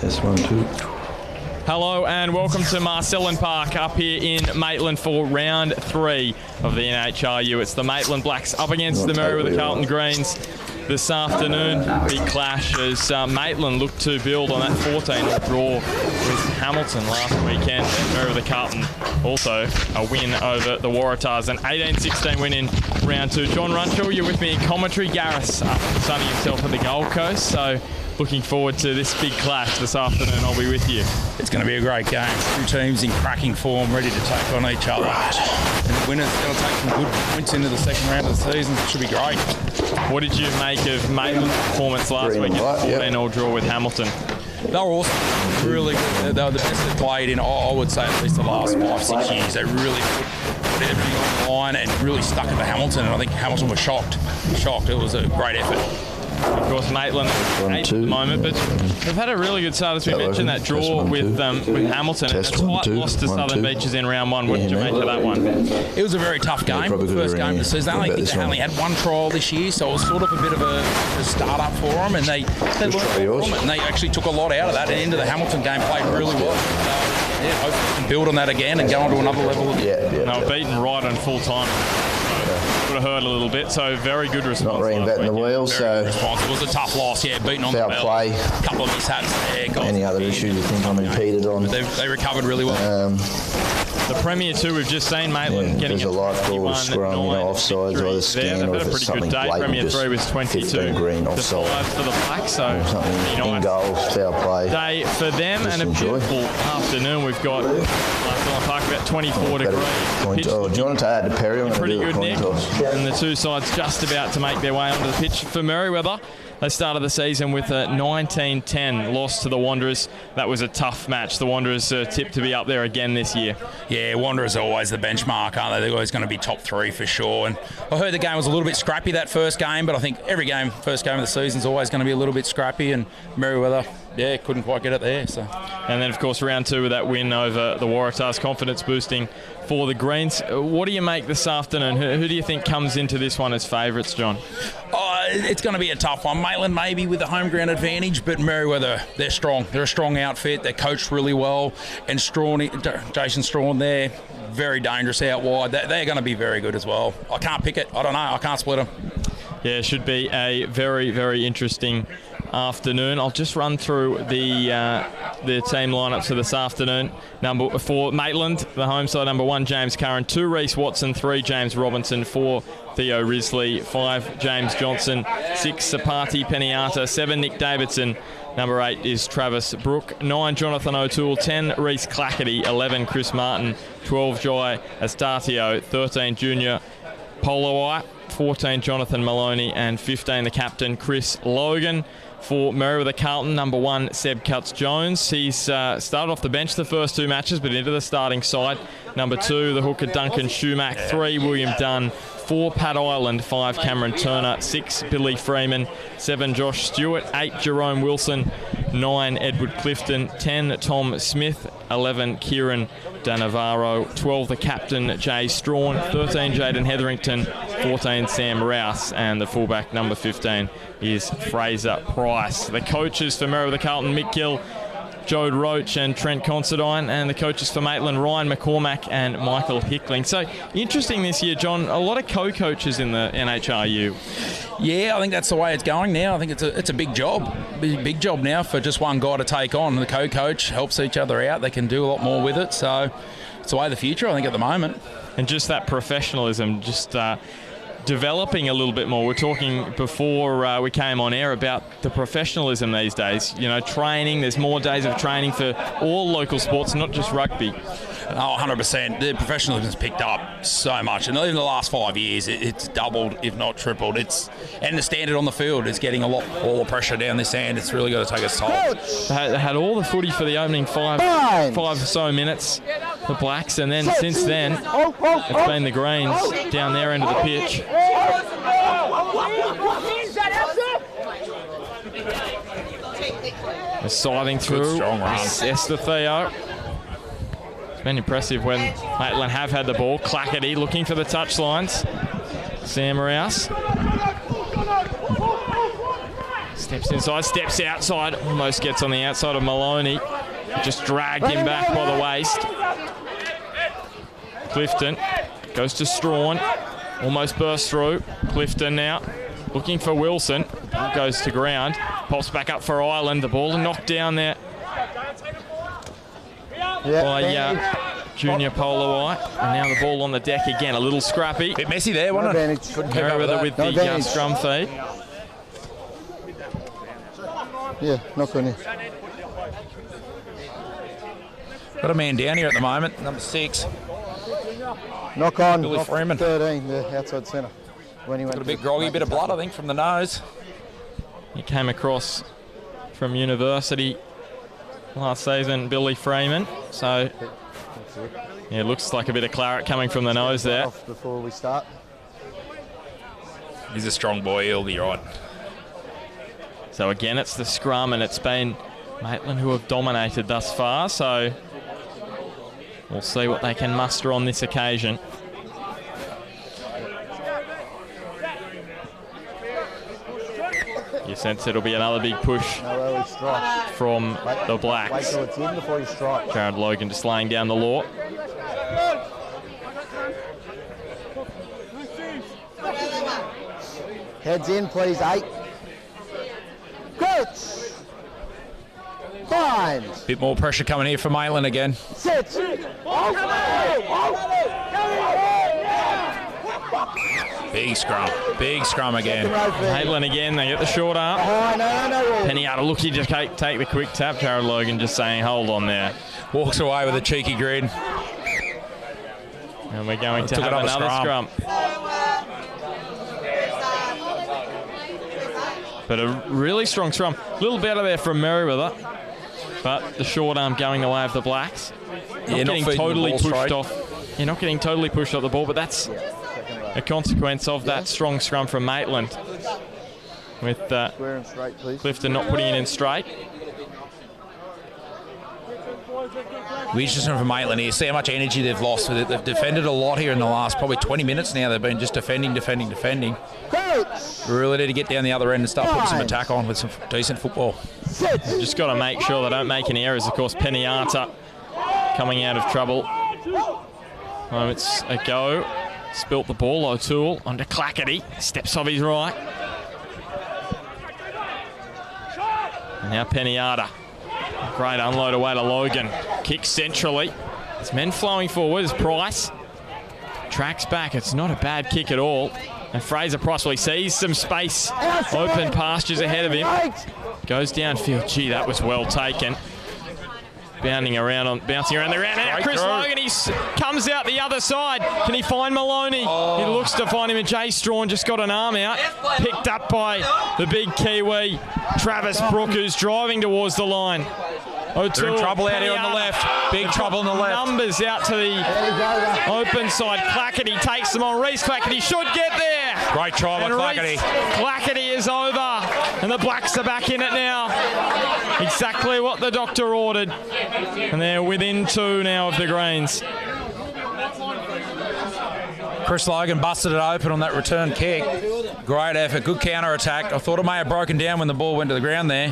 Test 1, 2. Hello and welcome to Marcellin Park up here in Maitland for round 3 of the NHRU. It's the Maitland Blacks up against the Merewether Carlton Greens this afternoon. Big clash as Maitland looked to build on that 14-0 draw with Hamilton last weekend. And Merewether Carlton also a win over the Waratahs, an 18-16 win in round 2. John Runchell, you're with me in commentary. Gareth sunning himself at the Gold Coast, so looking forward to this big clash this afternoon. I'll be with you. It's going to be a great game. Two teams in cracking form, ready to take on each other. And the winner's going to take some good points into the second round of the season. It should be great. What did you make of Maitland's performance last week? 14-0 draw with Hamilton. They were awesome. Really good. They were the best they've played in, I would say, at least the last 5-6 years. They really put everything on the line and really stuck it to Hamilton. And I think Hamilton was shocked. It was a great effort. Of course, Maitland at the moment, but they've had a really good start, as we mentioned, that draw with Hamilton. And a tight loss to Southern Beaches in round 1. What did you make of that one? It was a very tough game, first game of the season. I think they only had one trial this year, so it was sort of a bit of a start-up for them, and they learned from it, and they actually took a lot out of that. And into the Hamilton game, played really well. Yeah, hopefully they can build on that again and go on to another level. They were beaten right on full time. Would have hurt a little bit, so very good response. Not reinventing the wheel, so it was a tough loss, beaten on the bell. Play. A couple of mishaps there. Any other issues you think I'm impeded on? They recovered really well. The Premier 2 we've just seen Maitland getting there's a light call, scrum, offsides, either scan, or if it's something blatant, Premier 3 was 22 green offside for the Blacks, so in goal, foul play. Day for them, and a beautiful afternoon. We've got Marcellin Park about 24 degrees. Do you want to add to Perry? Pretty good, Nick. And the two sides just about to make their way onto the pitch. For Merewether, they started the season with a 19-10 loss to the Wanderers. That was a tough match. The Wanderers are tipped to be up there again this year. Yeah, Wanderers are always the benchmark, aren't they? They're always going to be top 3 for sure. And I heard the game was a little bit scrappy that first game, but I think every game, first game of the season is always going to be a little bit scrappy, and Merewether, couldn't quite get it there. So. And then, of course, round 2 with that win over the Waratahs, confidence boosting for the Greens. What do you make this afternoon? Who do you think comes into this one as favourites, John? It's going to be a tough one. Maitland maybe with the home ground advantage, but Merewether, they're strong. They're a strong outfit. They're coached really well. And Jason Strawn there, very dangerous out wide. They're going to be very good as well. I can't pick it. I don't know. I can't split them. Yeah, it should be a very, very interesting afternoon. I'll just run through the team lineups for this afternoon. For Maitland, the home side, number 1, James Curran, 2, Reece Watson, 3, James Robinson, 4, Theo Risley, 5, James Johnson, 6, Sapati Peniata, 7, Nick Davidson, number 8 is Travis Brook, 9, Jonathan O'Toole, 10, Reece Clackety, 11, Chris Martin, 12, Jai Astatio, 13, Junior Polowai, 14, Jonathan Maloney, and 15, the captain, Chris Logan. For Merewether Carlton, number 1, Seb Cutts-Jones. He's started off the bench the first 2 matches, but into the starting side. Number 2, the hooker, Duncan Schumack. 3, William Dunn. 4, Pat Ireland. 5, Cameron Turner. 6, Billy Freeman. 7, Josh Stewart. 8, Jerome Wilson. 9, Edward Clifton. 10, Tom Smith. 11, Kieran Danavaro. 12, the captain, Jay Strawn. 13, Jaden Hetherington. 14, Sam Rouse. And the fullback, number 15, is Fraser Price. The coaches for Merewether Carlton, Mick Gill, Jode Roach and Trent Considine, and the coaches for Maitland, Ryan McCormack and Michael Hickling. So interesting this year, John, a lot of co-coaches in the NHRU. Yeah, I think that's the way it's going now. I think it's a big job. Big job now for just one guy to take on. The co-coach helps each other out. They can do a lot more with it. So it's the way of the future, I think, at the moment. And just that professionalism, just developing a little bit more. We're talking before we came on air about the professionalism these days. You know, training, there's more days of training for all local sports, not just rugby. Oh, 100%. The professionalism's picked up so much. And even the last 5 years, it's doubled, if not tripled. And the standard on the field is getting all the pressure down this end. It's really got to take its toll. They had all the footy for the opening five or so minutes, the Blacks, and then since then, it's been the Greens down their end of the pitch. They're siding through. Esther Theo. It's been impressive when Maitland have had the ball. Clackety looking for the touchlines. Sam Rouse. Steps inside, steps outside, almost gets on the outside of Maloney. Just dragged him back by the waist. Clifton goes to Strawn, almost bursts through. Clifton now looking for Wilson, goes to ground, pops back up for Ireland. The ball knocked down there by Junior Polar White, and now the ball on the deck again. A little scrappy. Bit messy there, wasn't it? Merewether with the scrum feed. Yeah, knock on it. Got a man down here at the moment, number 6. Knock on. Billy Freeman. 13, the outside centre. When he went Got a bit groggy, bit of blood, I think, from the nose. He came across from university last season, Billy Freeman. So, yeah, it looks like a bit of claret coming from the nose there. Before we start. He's a strong boy, he'll be right. So again, it's the scrum, and it's been Maitland who have dominated thus far. So we'll see what they can muster on this occasion. You sense it'll be another big push from the Blacks. Wait till it's in before you strike. Jared Logan just laying down the law. Heads in, please, 8. Good. Fine. Bit more pressure coming here for Maitland again. Sit. Big scrum again. Maitland again, they get the short arm. Oh, no. Penny looking to take the quick tap. Jared Logan just saying, hold on there. Walks away with a cheeky grin. And we're going to have another scrum. But a really strong scrum. A little better there from Merewether. But the short arm going the way of the Blacks. Not getting totally pushed off. You're not getting totally pushed off the ball, but that's a consequence of that strong scrum from Maitland. With Square and straight, please. Clifton not putting it in straight. We just from Maitland here, see how much energy they've lost with it. They've defended a lot here in the last probably 20 minutes now. They've been just defending. Really need to get down the other end and start putting some attack on with some decent football. Just got to make sure they don't make any errors. Of course, Pennyata coming out of trouble. Moments ago, spilt the ball. O'Toole onto Clackety. Steps off his right. And now Pennyata. Great unload away to Logan. Kicks centrally. There's men flowing forward. There's Price. Tracks back. It's not a bad kick at all. And Fraser Price, well, he sees some space. Open pastures ahead of him. Goes downfield. Gee, that was well taken. Bouncing around the ground. Now Chris Logan, he comes out the other side. Can he find Maloney? He looks to find him, and Jay Strawn just got an arm out. Picked up by the big Kiwi, Travis Brook, who's driving towards the line. O'Toole, they're in trouble out here on the left. Big trouble on the left. Numbers out to the open side. Clackety takes them on. Reece Clackety should get there. Great try by Clackety. Clackety is over, and the Blacks are back in it now. Exactly what the doctor ordered. And they're within 2 now of the Greens. Chris Logan busted it open on that return kick. Great effort, good counter attack. I thought it may have broken down when the ball went to the ground there.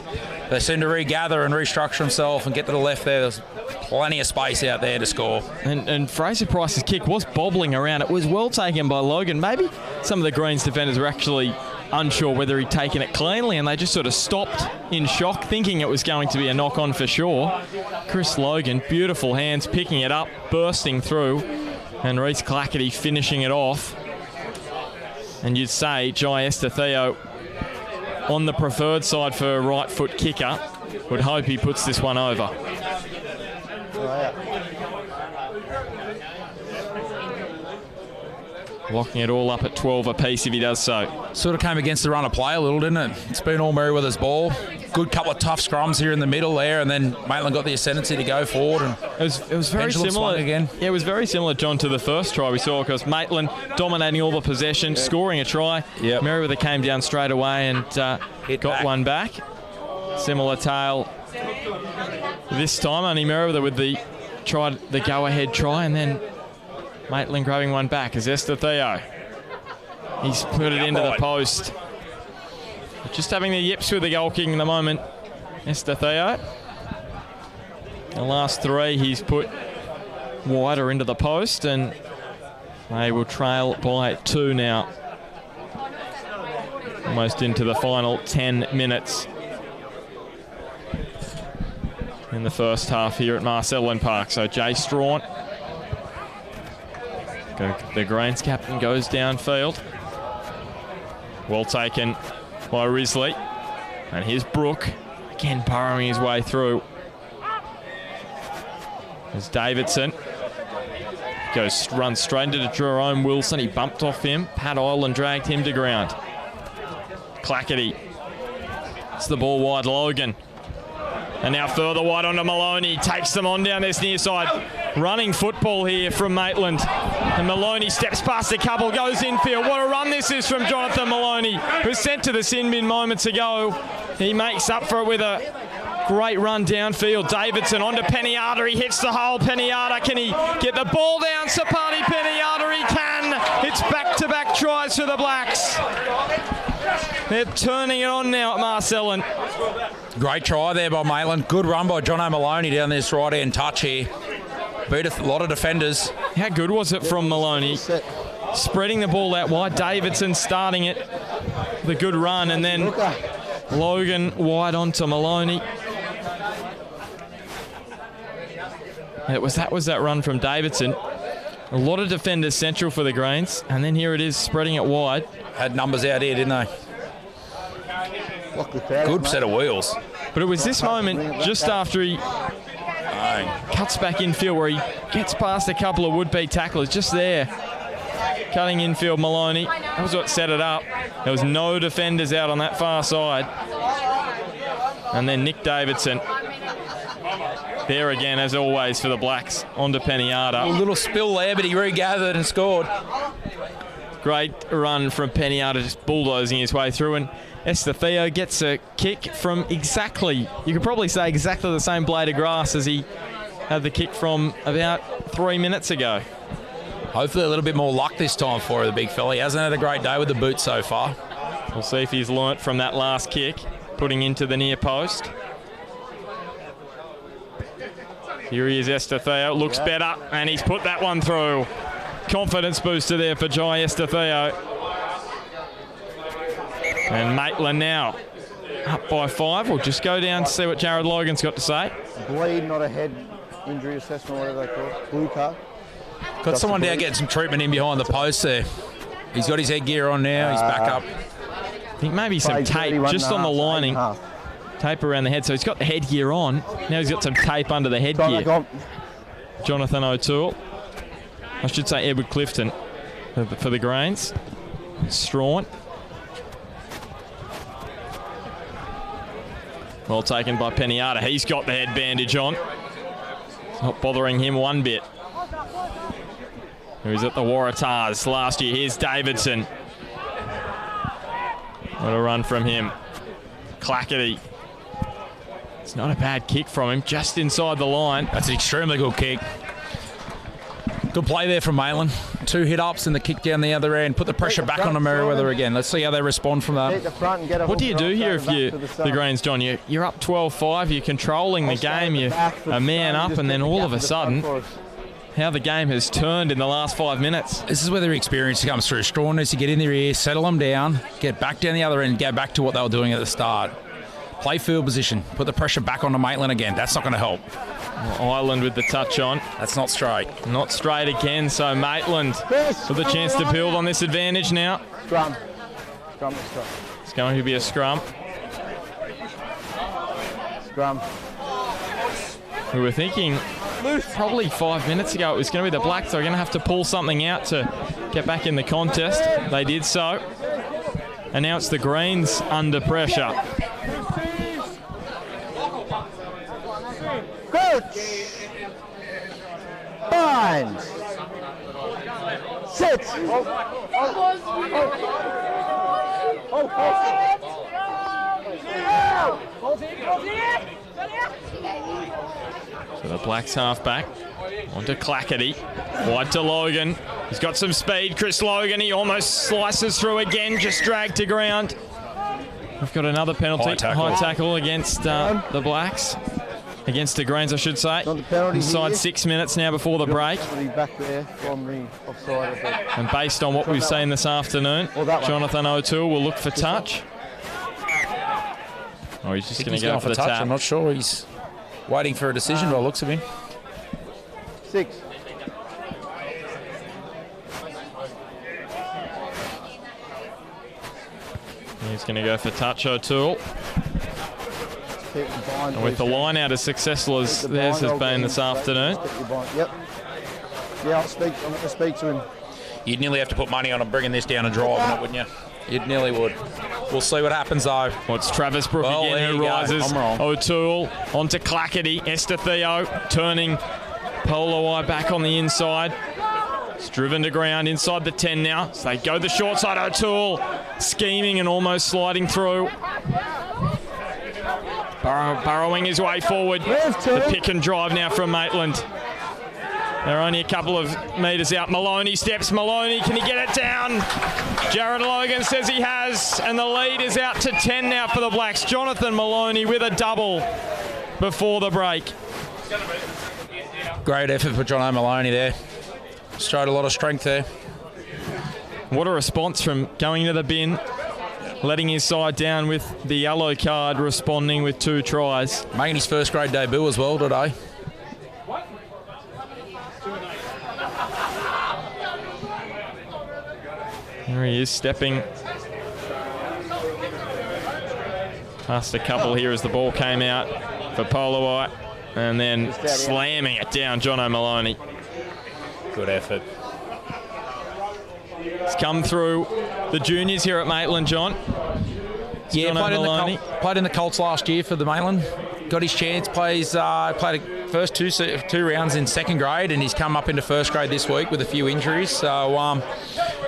They seem to regather and restructure themselves and get to the left there. There's plenty of space out there to score. And Fraser Price's kick was bobbling around. It was well taken by Logan. Maybe some of the Greens defenders were actually unsure whether he'd taken it cleanly, and they just sort of stopped in shock, thinking it was going to be a knock-on for sure. Chris Logan, beautiful hands, picking it up, bursting through, and Reece Clackety finishing it off. And you'd say Jai Estetheo on the preferred side for a right foot kicker. Would hope he puts this one over. Locking it all up at 12 apiece if he does so. Sort of came against the run of play a little, didn't it? It's been all Merewether's ball. Good couple of tough scrums here in the middle there, and then Maitland got the ascendancy to go forward. And it was very similar again. Yeah, it was very similar, John, to the first try we saw, because Maitland dominating all the possession, scoring a try. Yep. Merewether came down straight away and got one back. Similar tale this time, only Merewether with the go-ahead try, and then Maitland grabbing one back as Estetheo. He's put it into the post. Just having the yips with the goal kicking at the moment, Estetheo. The last 3 he's put wider into the post, and they will trail by 2 now. Almost into the final 10 minutes in the first half here at Maitland Park. So Jay Strawn, the Greens captain, goes downfield. Well taken by Risley. And here's Brooke, again burrowing his way through. There's Davidson. Runs straight into Jerome Wilson. He bumped off him. Pat Ireland dragged him to ground. Clackety. It's the ball wide, Logan. And now further wide onto Maloney. Takes them on down this near side. Running football here from Maitland. And Maloney steps past a couple, goes infield. What a run this is from Jonathan Maloney, who was sent to the sin bin moments ago. He makes up for it with a great run downfield. Davidson onto Peniata. He hits the hole. Peniata, can he get the ball down? Sapati Peniata, he can. It's back-to-back tries for the Blacks. They're turning it on now at Maitland. Great try there by Maitland. Good run by John O'Maloney down this right-hand touch here. Beat a lot of defenders. How good was it from Maloney? Spreading the ball out wide. Davidson starting it. The good run, and then Logan wide onto Maloney. That was that run from Davidson. A lot of defenders central for the Greens, and then here it is spreading it wide. Had numbers out here, didn't they? Good set of wheels. But it was this moment just after he cuts back infield where he gets past a couple of would-be tacklers just there. Cutting infield Maloney. That was what set it up. There was no defenders out on that far side. And then Nick Davidson. There again, as always, for the Blacks, onto Peniata. A little spill there, but he regathered and scored. Great run from Peniata, just bulldozing his way through. And Estetheo gets a kick from exactly, you could probably say exactly the same blade of grass as he had the kick from about 3 minutes ago. Hopefully a little bit more luck this time for the big fella. He hasn't had a great day with the boot so far. We'll see if he's learnt from that last kick, putting into the near post. Here he is, Estetheo. Looks better, and he's put that one through. Confidence booster there for Jai Estetheo. And Maitland now up by 5. We'll just go down to see what Jared Logan's got to say. Bleed, not a head injury assessment, whatever they call it. Blue card. Got someone down getting some treatment in behind the post there. He's got his headgear on now. He's back up. I think maybe some tape just on the lining. Tape around the head, so he's got the headgear on. Now he's got some tape under the headgear. Jonathan O'Toole. I should say Edward Clifton for the Greens. Strawn. Well taken by Peniata. He's got the head bandage on. It's not bothering him one bit. He was at the Waratahs last year. Here's Davidson. What a run from him. Clackety. It's not a bad kick from him, just inside the line. That's an extremely good kick. Good play there from Maitland. 2 hit-ups and the kick down the other end. Put the pressure back on the Merewether again. Let's see how they respond from that. What do you do here if you're the Greens, John? You're up 12-5, you're controlling the game, you're a man up, and then all of a sudden, how the game has turned in the last 5 minutes. This is where their experience comes through. Strawn needs to get in their ear, settle them down, get back down the other end, get back to what they were doing at the start. Play field position. Put the pressure back onto Maitland again. That's not going to help. Well, Ireland with the touch on. That's not straight. Not straight again, so Maitland with a chance to build on this advantage now. Scrum. It's going to be a scrum. Scrum. We were thinking probably 5 minutes ago it was going to be the Blacks. They were going to have to pull something out to get back in the contest. They did so. And now it's the Greens under pressure. Coach! Bind! Sit! So the Blacks half back. Onto Clackety. Wide to Logan. He's got some speed. Chris Logan, he almost slices through again. Just dragged to ground. We've got another penalty. High tackle against the Blacks. Against the Greens, I should say. Inside 6 minutes now before the break. Back there from the offside. And based on what we've seen this afternoon, Jonathan O'Toole will look for touch. Oh, he's just going to go for the tap. I'm not sure. He's waiting for a decision by the looks of him. 6. He's going to go for touch, O'Toole. And with the line out as successful as theirs has been this afternoon. Yep. Yeah, I'm going to speak to him. You'd nearly have to put money on him bringing this down and driving it, wouldn't you? You'd nearly would. We'll see what happens, though. Well, it's Travis Brook again who rises. I'm wrong. O'Toole onto Clackety. Estetheo turning Poloi back on the inside. It's driven to ground inside the 10 now. So they go the short side. O'Toole scheming and almost sliding through. Burrowing his way forward. The pick and drive now from Maitland. They're only a couple of metres out. Maloney steps. Maloney, can he get it down? Jared Logan says he has, and the lead is out to 10 now for the Blacks. Jonathan Maloney with a double before the break. Great effort for John O'Maloney there. Showed a lot of strength there. What a response from going to the bin, letting his side down with the yellow card, responding with 2 tries. Making his first grade debut as well today. There he is, stepping past a couple here as the ball came out for Poloi, and then slamming it down, John O'Maloney. Good effort. It's come through the juniors here at Maitland, John. Yeah, played in the Colts last year for the Maitland. Got his chance, played the first two rounds in second grade, and he's come up into first grade this week with a few injuries, so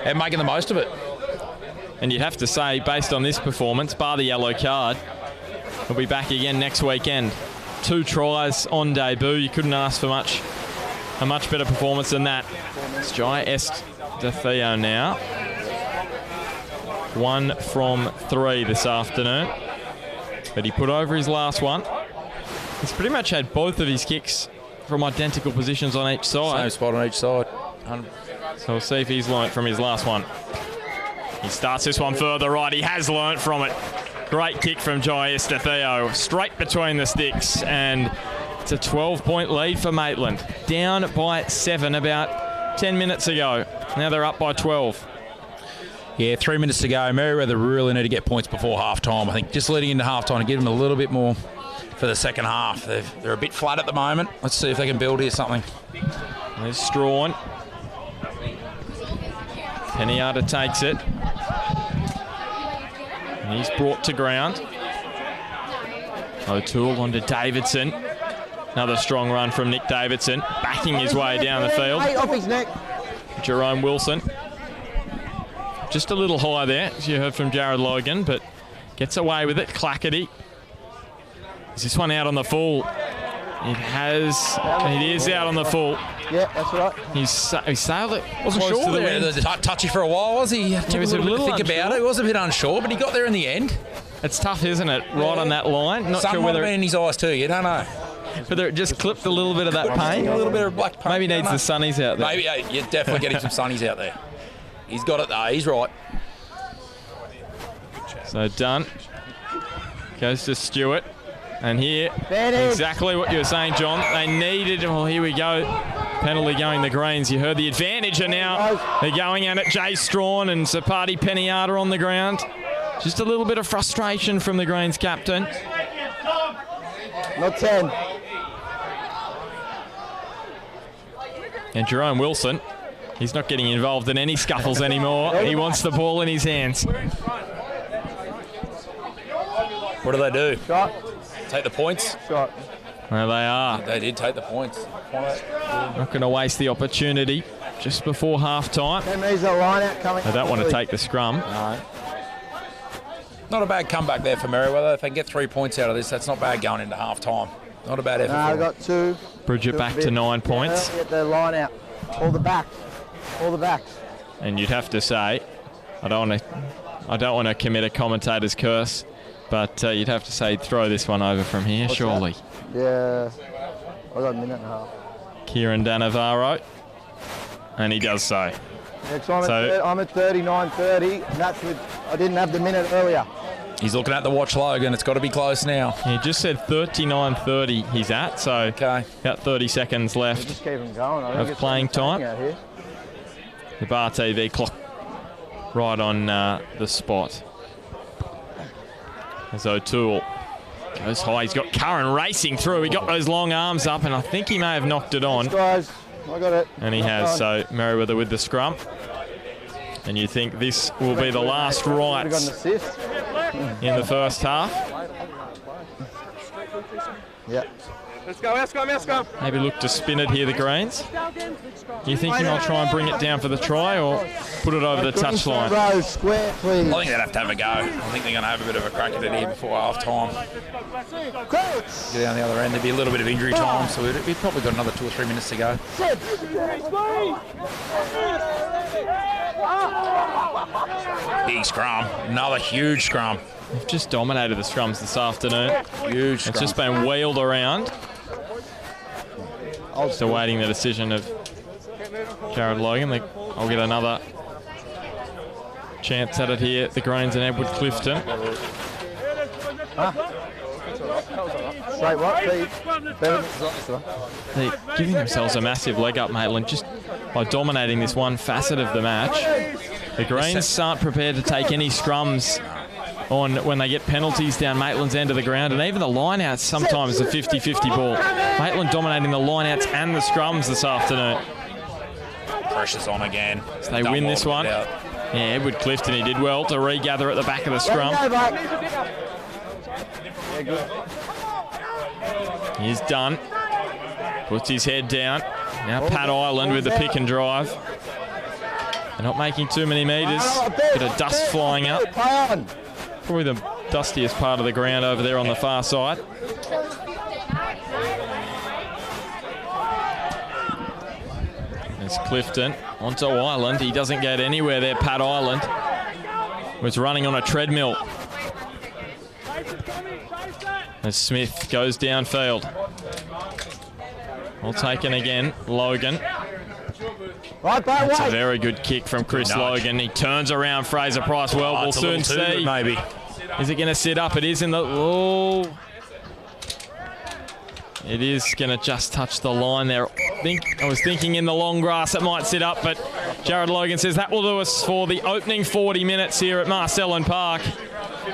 and making the most of it. And you'd have to say, based on this performance, bar the yellow card, he'll be back again next weekend. 2 tries on debut. You couldn't ask for a much better performance than that. It's Jai Estetheo now. 1 from 3 this afternoon. But he put over his last one. He's pretty much had both of his kicks from identical positions on each side. Same spot on each side. So we'll see if he's learnt from his last one. He starts this one further right. He has learnt from it. Great kick from Jai Estetheo. Straight between the sticks. And it's a 12-point lead for Maitland. Down by 7 about 10 minutes ago. Now they're up by 12. Yeah, 3 minutes to go. Merewether really need to get points before half-time. I think just leading into half-time to give them a little bit more for the second half. They're a bit flat at the moment. Let's see if they can build here something. There's Strawn. Peniata takes it. And he's brought to ground. O'Toole onto Davidson. Another strong run from Nick Davidson, backing his way down the field. Off his neck. Jerome Wilson. Just a little high there, as you heard from Jared Logan, but gets away with it. Clackety. Is this one out on the full? It is out on the full. Yeah, that's right. He sailed it. Wasn't close sure to the there. wind. Touchy for a while, was he? Took He was a little bit to think about it. He was a bit unsure, but he got there in the end. It's tough, isn't it? Right on that line. Not Some sure might have whether been in his eyes too. You don't know. whether it just clipped a little bit of that paint. A little bit of black paint. Maybe needs the sunnies out there. Maybe, yeah, you're definitely getting some sunnies out there. He's got it though. He's right. So Dunn goes to Stewart. And here, exactly what you were saying, John. They needed, well, here we go. Penalty going the Greens. You heard the advantage, and now they're going at it. Jay Strawn and Sapati Peniata on the ground. Just a little bit of frustration from the Greens captain. Not 10. And Jerome Wilson, he's not getting involved in any scuffles anymore. He wants the ball in his hands. What do they do? Shot. Take the points? Shot. There they are. They did take the points. Not going to waste the opportunity just before half-time. There's a line out coming. They don't want to take the scrum. No. Not a bad comeback there for Merewether. If they can get 3 points out of this, that's not bad going into half-time. Not a bad effort. I got 2. Bridge it back to 9 points. Get the line out. All the backs. All the backs. And you'd have to say, I don't want to commit a commentator's curse, But you'd have to say throw this one over from here, surely. Yeah, I got a minute and a half. Kieran Danavaro. And he does so. Yeah, so I'm at 39.30, and that's with, I didn't have the minute earlier. He's looking at the watch, Logan. It's got to be close now. He just said 39.30 he's at, so okay. About 30 seconds left just keep him going. of playing time. Out here. The Bar TV clock right on the spot. As O'Toole goes high. He's got Curran racing through. He got those long arms up, and I think he may have knocked it on. Thanks, guys. I got it. And he has. So Merewether with the scrum. And you think this will be the last rights in the first half? Yeah. Let's go. Maybe look to spin it here, the Greens. You thinking I'll try and bring it down for the try or put it over the touchline? Square, please. I think they'd have to have a go. I think they're going to have a bit of a crack at it here before half time. Get down the other end. There'd be a little bit of injury time, so we've probably got another 2 or 3 minutes to go. Big scrum. Another huge scrum. They've just dominated the scrums this afternoon. Huge scrum. It's just been wheeled around. Still awaiting the decision of Jared Logan. I'll get another chance at it here. The Greens and Edward Clifton. Straight what? They're giving themselves a massive leg up, Maitland, just by dominating this one facet of the match. The Greens aren't prepared to take any scrums on when they get penalties down Maitland's end of the ground, and even the lineouts sometimes a 50-50 ball. Maitland dominating the lineouts and the scrums this afternoon. Pressure's on again. So they win this one. Yeah, Edward Clifton, he did well to regather at the back of the scrum. He's done. Puts his head down. Now Pat Island with the pick and drive. They're not making too many metres. Bit of dust flying up. Probably the dustiest part of the ground over there on the far side. There's Clifton onto Island. He doesn't get anywhere there. Pat Island was running on a treadmill. As Smith goes downfield. Well taken again, Logan. That's a very good kick from Chris Logan. He turns around Fraser Price well. We'll soon see. Maybe. Is it going to sit up? It is in the... Oh. It is going to just touch the line there. I was thinking in the long grass it might sit up, but Jared Logan says that will do us for the opening 40 minutes here at Marcellin Park.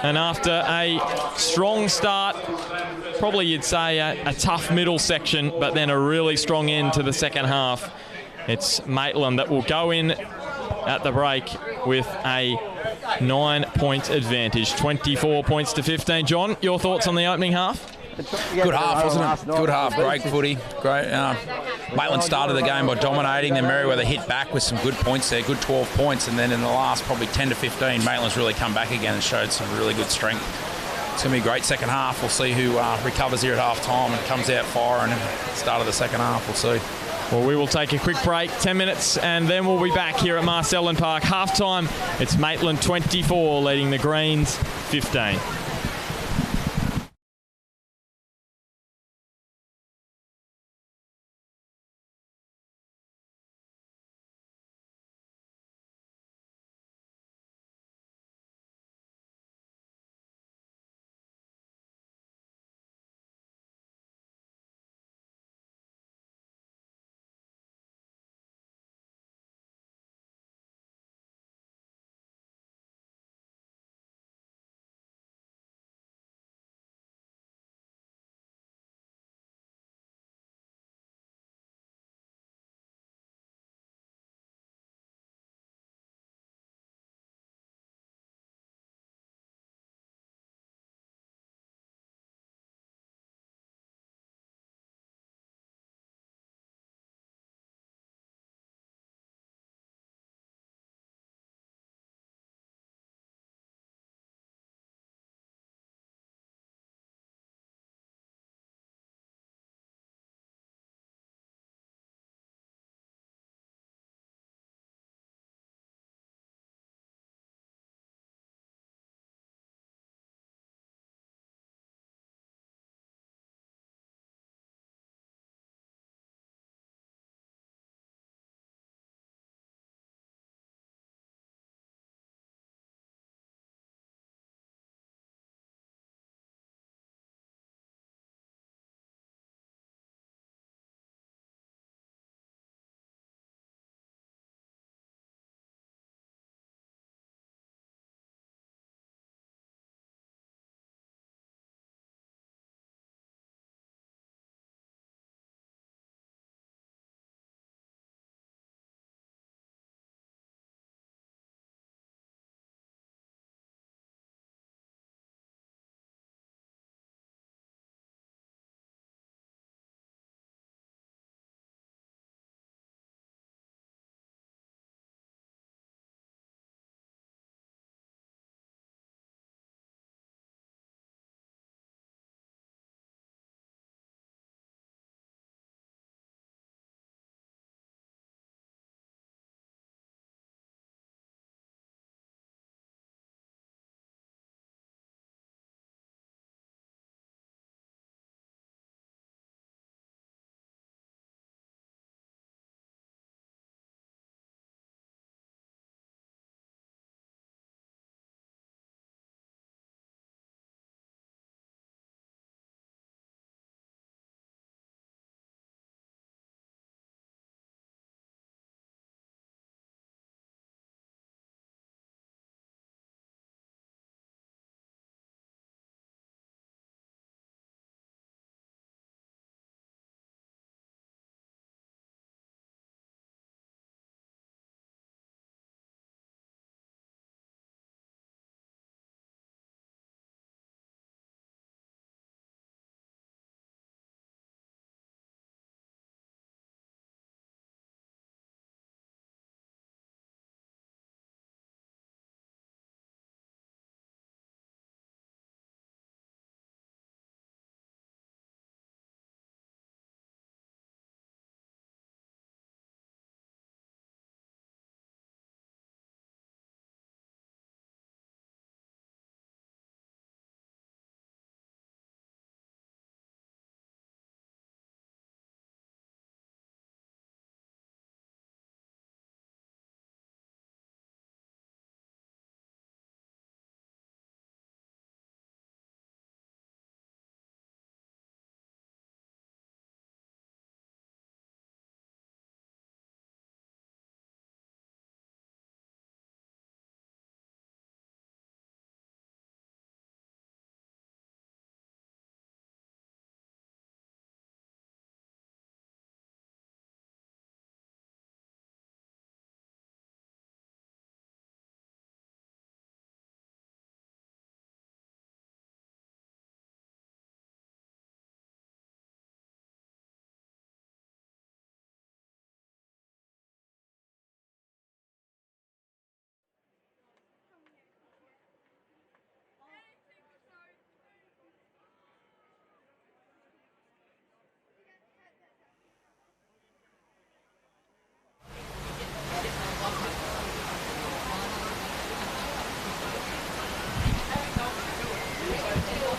And after a strong start, probably you'd say a tough middle section, but then a really strong end to the second half. It's Maitland that will go in at the break with a 9-point advantage. 24 points to 15. John, your thoughts on the opening half? Good half, wasn't it? Good half, great footy. Great. Maitland started the game by dominating, then Merewether hit back with some good points there, good 12 points, and then in the last probably 10 to 15, Maitland's really come back again and showed some really good strength. It's going to be a great second half. We'll see who recovers here at half time and comes out firing at the start of the second half. We'll see. Well, we will take a quick break, 10 minutes, and then we'll be back here at Marcellin Park. Half-time, it's Maitland 24 leading the Greens 15.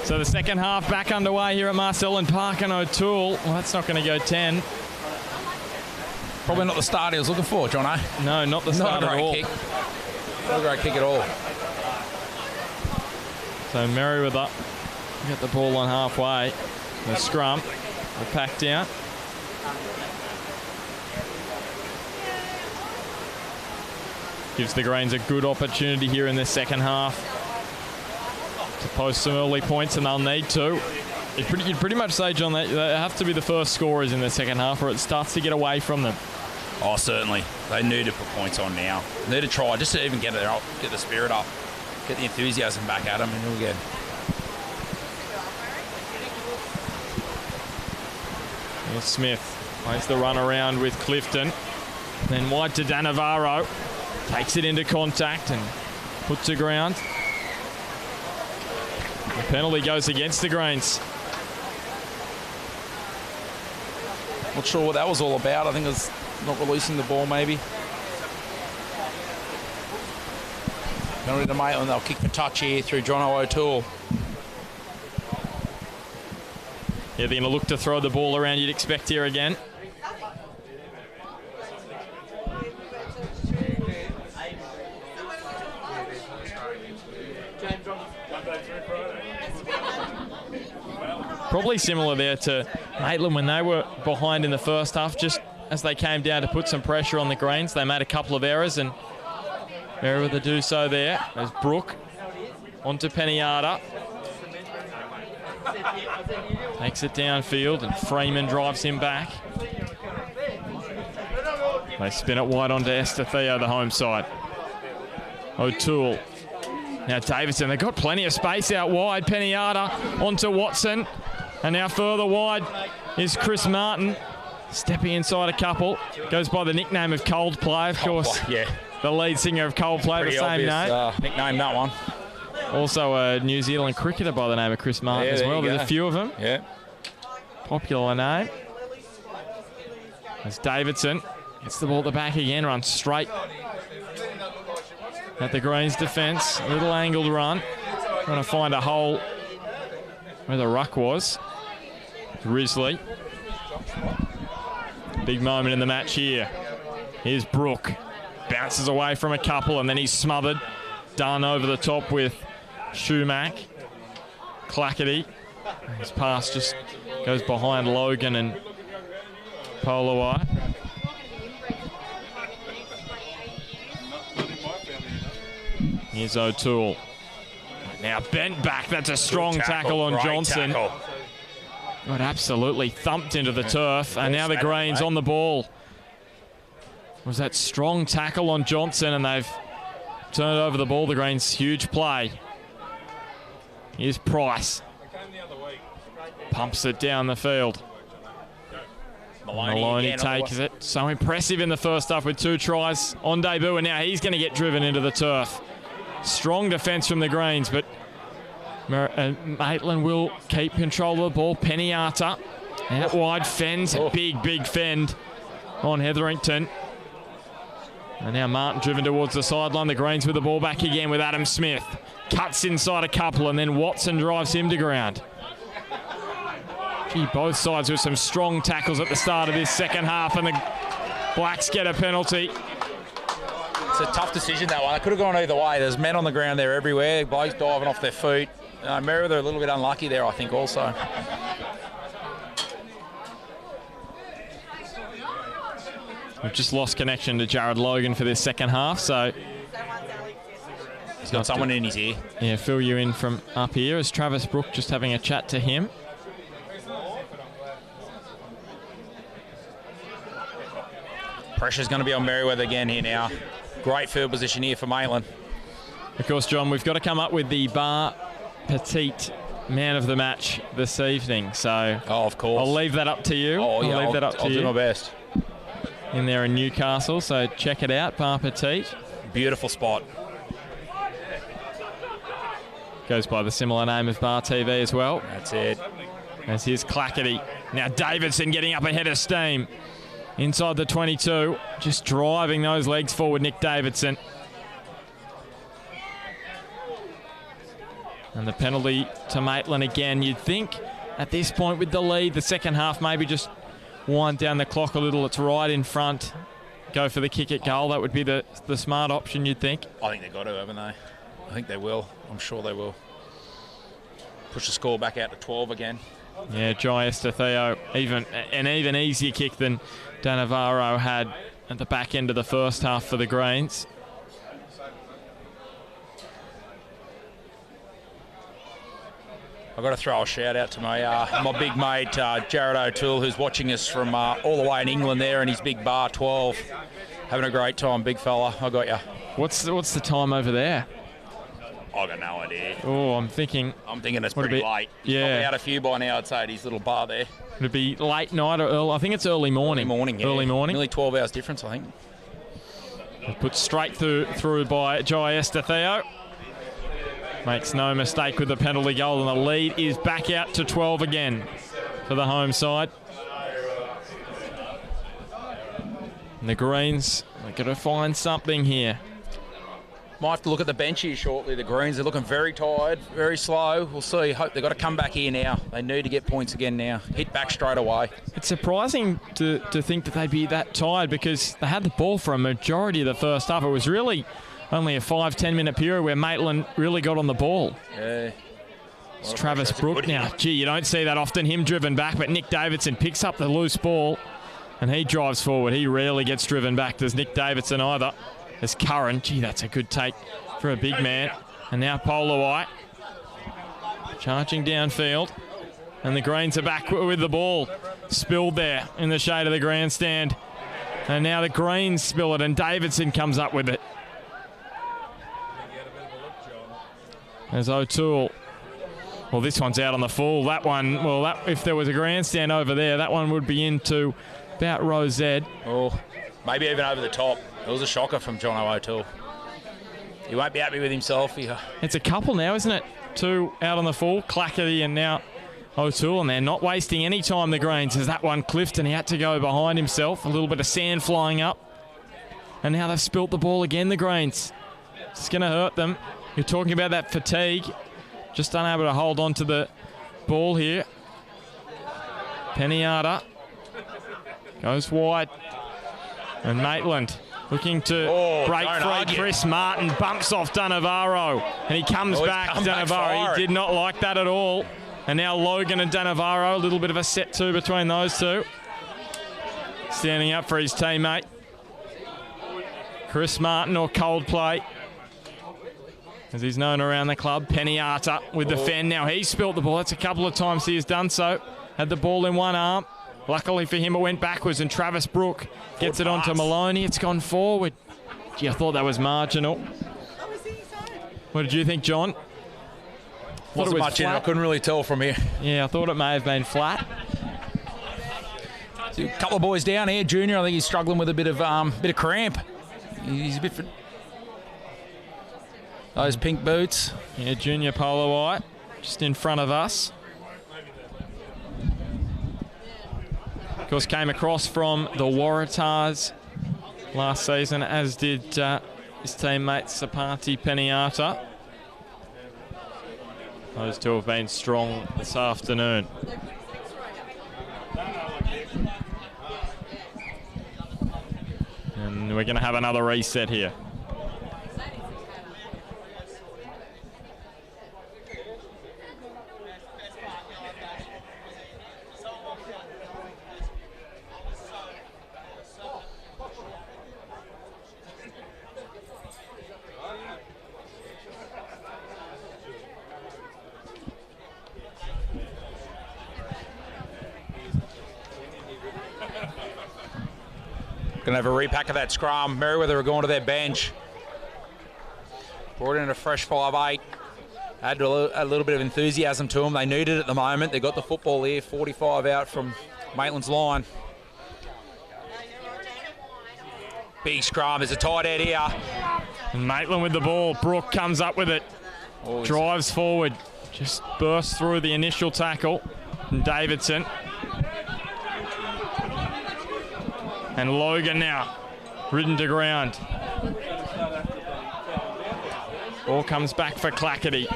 So the second half back underway here at Marcellin Park and O'Toole. Well, that's not going to go 10. Probably not the start he was looking for, Jono. No, not the start at all. Kick. Not a great kick at all. So Merewether get the ball on halfway. The scrum, the pack down. Gives the Greens a good opportunity here in the second half to post some early points, and they'll need to. You'd pretty much say, John, that they have to be the first scorers in the second half or it starts to get away from them. Oh, certainly. They need to put points on now. They need to try just to even get it up, get the spirit up, get the enthusiasm back at them, and we'll get. Here's Smith plays the run around with Clifton. Then wide to Danavaro. Takes it into contact and puts to ground. The penalty goes against the Greens. Not sure what that was all about. I think it was not releasing the ball, maybe. Penalty to Maitland. They'll kick for touch here through Jono O'Toole. Yeah, they're going to look to throw the ball around, you'd expect here again. Probably similar there to Maitland when they were behind in the first half. Just as they came down to put some pressure on the Greens, they made a couple of errors, and Merewether do so there. There's Brook onto Peniata. Takes it downfield, and Freeman drives him back. They spin it wide onto Estetheo, the home side. O'Toole. Now Davidson, they've got plenty of space out wide. Peniata onto Watson. And now further wide is Chris Martin. Stepping inside a couple. Goes by the nickname of Coldplay, of course. Yeah. The lead singer of Coldplay, Pretty the same obvious, name. Nickname, that one. Also a New Zealand cricketer by the name of Chris Martin as well. There's a few of them. Yeah. Popular name. As Davidson gets the ball at the back again, runs straight at the Greens defence. A little angled run. Trying to find a hole where the ruck was. Risley. Big moment in the match here. Here's Brook. Bounces away from a couple and then he's smothered. Done over the top with Schumack. Clackety. His pass just goes behind Logan and Polawai. Here's O'Toole. Now bent back. That's a strong tackle on Johnson. Got absolutely thumped into the turf. And now the Greens on the ball. Was that strong tackle on Johnson, and they've turned over the ball. The Greens, huge play. Here's Price. Pumps it down the field. Maloney takes it. So impressive in the first half with 2 tries on debut, and now he's going to get driven into the turf. Strong defence from the Greens, but Maitland will keep control of the ball. Peniata out wide, fends. Big fend on Hetherington. And now Martin driven towards the sideline. The Greens with the ball back again with Adam Smith. Cuts inside a couple, and then Watson drives him to ground. Gee, both sides with some strong tackles at the start of this second half, and the Blacks get a penalty. It's a tough decision, that one. It could have gone either way. There's men on the ground there everywhere. Blokes diving off their feet. Merewether a little bit unlucky there, I think, also. We've just lost connection to Jared Logan for this second half, so he's got someone in his ear. Yeah, fill you in from up here as Travis Brook just having a chat to him. Pressure's going to be on Merewether again here now. Great field position here for Maitland. Of course, John, we've got to come up with the Bar Petite man of the match this evening. So of course, I'll leave that up to you. I'll do my best. In there in Newcastle, so check it out, Bar Petite. Beautiful spot. Goes by the similar name of Bar TV as well. That's it. As here's Clackety. Now Davidson getting up ahead of steam. Inside the 22, just driving those legs forward, Nick Davidson. And the penalty to Maitland again. You'd think at this point with the lead, the second half, maybe just wind down the clock a little. It's right in front. Go for the kick at goal. That would be the smart option, you'd think. I think they've got to, haven't they? I think they will. I'm sure they will. Push the score back out to 12 again. Yeah, Jai Estetheo, an even easier kick than Danavaro had at the back end of the first half for the Greens. I've got to throw a shout out to my big mate, Jared O'Toole, who's watching us from all the way in England there in his big bar 12. Having a great time, big fella. I got you. What's the time over there? I got no idea. Oh, I'm thinking it's pretty late. He's probably had a few by now, I'd say, at his little bar there. Would it be late night or early? I think it's early morning. Early morning, yeah. Early morning. Nearly 12 hours difference, I think. Put straight through by Jai Estetheo. Makes no mistake with the penalty goal, and the lead is back out to 12 again for the home side. And the Greens are going to find something here. Might have to look at the bench here shortly. The Greens are looking very tired, very slow. We'll see. Hope they've got to come back here now. They need to get points again now. Hit back straight away. It's surprising to think that they'd be that tired because they had the ball for a majority of the first half. It was really only a 5-10 minute period where Maitland really got on the ball. Yeah. It's Travis Brook now. Gee, you don't see that often, him driven back, but Nick Davidson picks up the loose ball and he drives forward. He rarely gets driven back. Does Nick Davidson either. As Curran, gee, that's a good take for a big man. And now Polawai charging downfield. And the Greens are back with the ball. Spilled there in the shade of the grandstand. And now the Greens spill it and Davidson comes up with it. There's O'Toole. Well, this one's out on the full. That one, well, if there was a grandstand over there, that one would be into about row Z. Oh, maybe even over the top. It was a shocker from John O'Toole. He won't be happy with himself. It's a couple now, isn't it? Two out on the full, Clackety and now O'Toole, and they're not wasting any time, the Greens, as that one cliffed and he had to go behind himself. A little bit of sand flying up. And now they've spilt the ball again, the Greens. It's going to hurt them. You're talking about that fatigue. Just unable to hold on to the ball here. Peniata goes wide. And Maitland looking to break free. Chris Martin bumps off Danavaro. And he comes back. Danavaro, he did not like that at all. And now Logan and Danavaro, a little bit of a set two between those two. Standing up for his teammate. Chris Martin, or Coldplay, as he's known around the club. Peniata with the fend. Now he's spilt the ball. That's a couple of times he has done so. Had the ball in one arm. Luckily for him, it went backwards, and Travis Brook gets it onto Maloney. It's gone forward. Gee, I thought that was marginal. What did you think, John? Wasn't much in it. I couldn't really tell from here. Yeah, I thought it may have been flat. A couple of boys down here. Junior, I think he's struggling with a bit of cramp. He's a bit for those pink boots. Yeah, Junior Polawai just in front of us. Of course, came across from the Waratahs last season, as did his teammate Sapati Peniata. Those two have been strong this afternoon. And we're going to have another reset here. Going to have a repack of that scrum. Merewether are going to their bench. Brought in a fresh 5'8". Added a little bit of enthusiasm to them. They need it at the moment. They got the football here. 45 out from Maitland's line. Big scrum. There's a tight head here. And Maitland with the ball. Brook comes up with it. Drives forward. Just bursts through the initial tackle. And Davidson. And Logan now ridden to ground. Ball comes back for Clackety.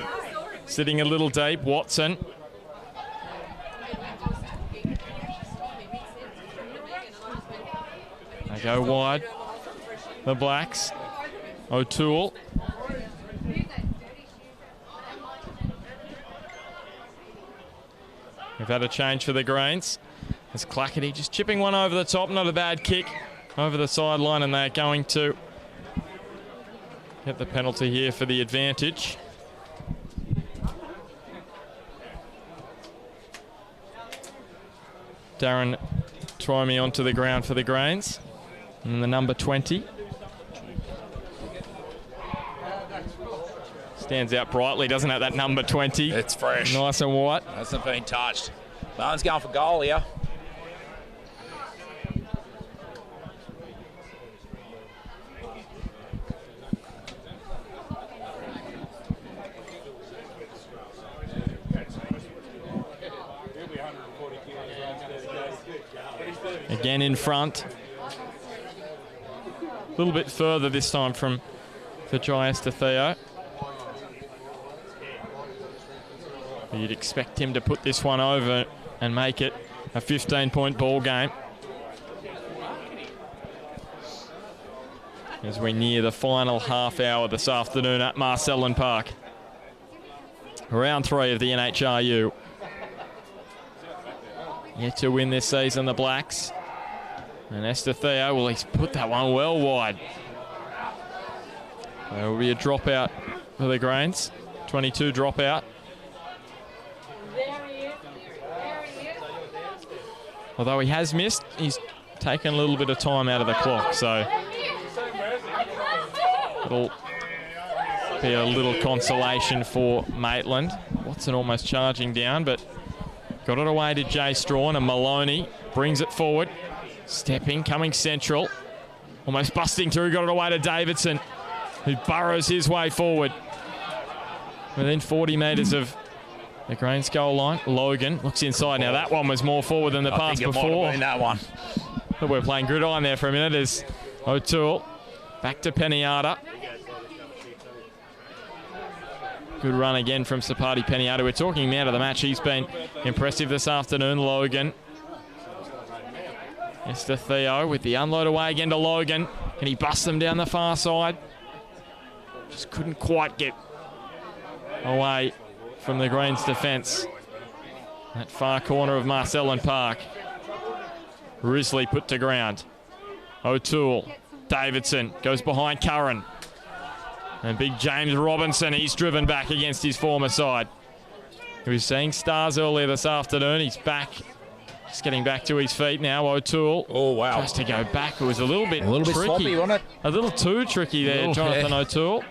sitting a little deep. Watson. They go wide. The Blacks. O'Toole. We've had a change for the Greens. There's Clackety just chipping one over the top. Not a bad kick over the sideline, and they're going to get the penalty here for the advantage. Darren Troime onto the ground for the Greens. And the number 20. Stands out brightly, doesn't it, that number 20? It's fresh. Nice and white. Hasn't been touched. Barnes going for goal here. Again in front. A little bit further this time from Vijay Estethiou. You'd expect him to put this one over and make it a 15-point ball game. As we near the final half hour this afternoon at Marcellin Park. Round 3 of the NHRU. Yet to win this season, the Blacks. And Estethiou, well, he's put that one well wide. There will be a dropout for the Greens. 22 dropout. Although he has missed, he's taken a little bit of time out of the clock, so it'll be a little consolation for Maitland. Watson almost charging down, but got it away to Jay Strawn, and Maloney brings it forward. Stepping, coming central. Almost busting through, got it away to Davidson, who burrows his way forward. Within 40 metres of the Greens goal line. Logan looks inside. Now that one was more forward than the pass before. In that one. But we're playing gridiron there for a minute as O'Toole back to Peniata. Good run again from Sapati Peniata. We're talking man of the match. He's been impressive this afternoon. Logan. Estethiou with the unload away again to Logan. Can he bust them down the far side? Just couldn't quite get away from the Greens defence. That far corner of Marcellin Park. Risley put to ground. O'Toole. Davidson goes behind Curran. And big James Robinson, he's driven back against his former side. He was seeing stars earlier this afternoon. He's back. Just getting back to his feet now. O'Toole. Oh, wow. Tries to go back. It was a little bit tricky. Sloppy, wasn't it? A little too tricky there, Jonathan O'Toole.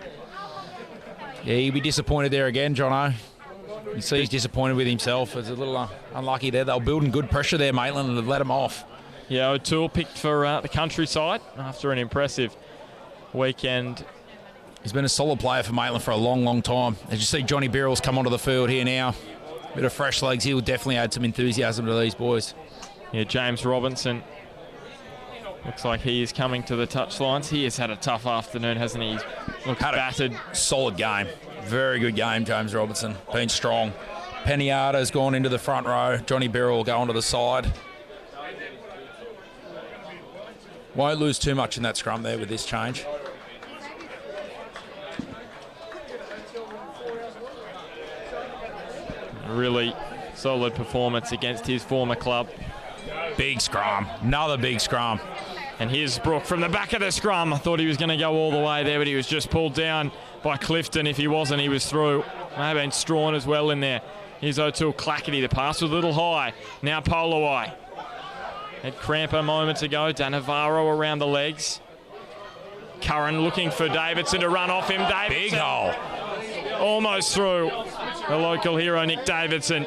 Yeah, he'll be disappointed there again, Jono. You see he's disappointed with himself. It's a little unlucky there. They were building good pressure there, Maitland, and they've let him off. Yeah, O'Toole picked for the Countryside after an impressive weekend. He's been a solid player for Maitland for a long, long time. As you see Johnny Birrell's come onto the field here now. Bit of fresh legs. He'll definitely add some enthusiasm to these boys. Yeah, James Robinson. Looks like he is coming to the touchlines. He has had a tough afternoon, hasn't he? He's looked battered. Solid game. Very good game, James Robinson. Been strong. Peniata's gone into the front row. Johnny Birrell will go onto the side. Won't lose too much in that scrum there with this change. Really solid performance against his former club. Big scrum. Another big scrum. And here's Brook from the back of the scrum. I thought he was going to go all the way there, but he was just pulled down by Clifton. If he wasn't, he was through. May have been Strawn as well in there. Here's O'Toole Clackety. The pass was a little high. Now Polawai. Had cramp a moment ago. Danavaro around the legs. Curran looking for Davidson to run off him. Davidson. Big hole. Almost through. The local hero, Nick Davidson.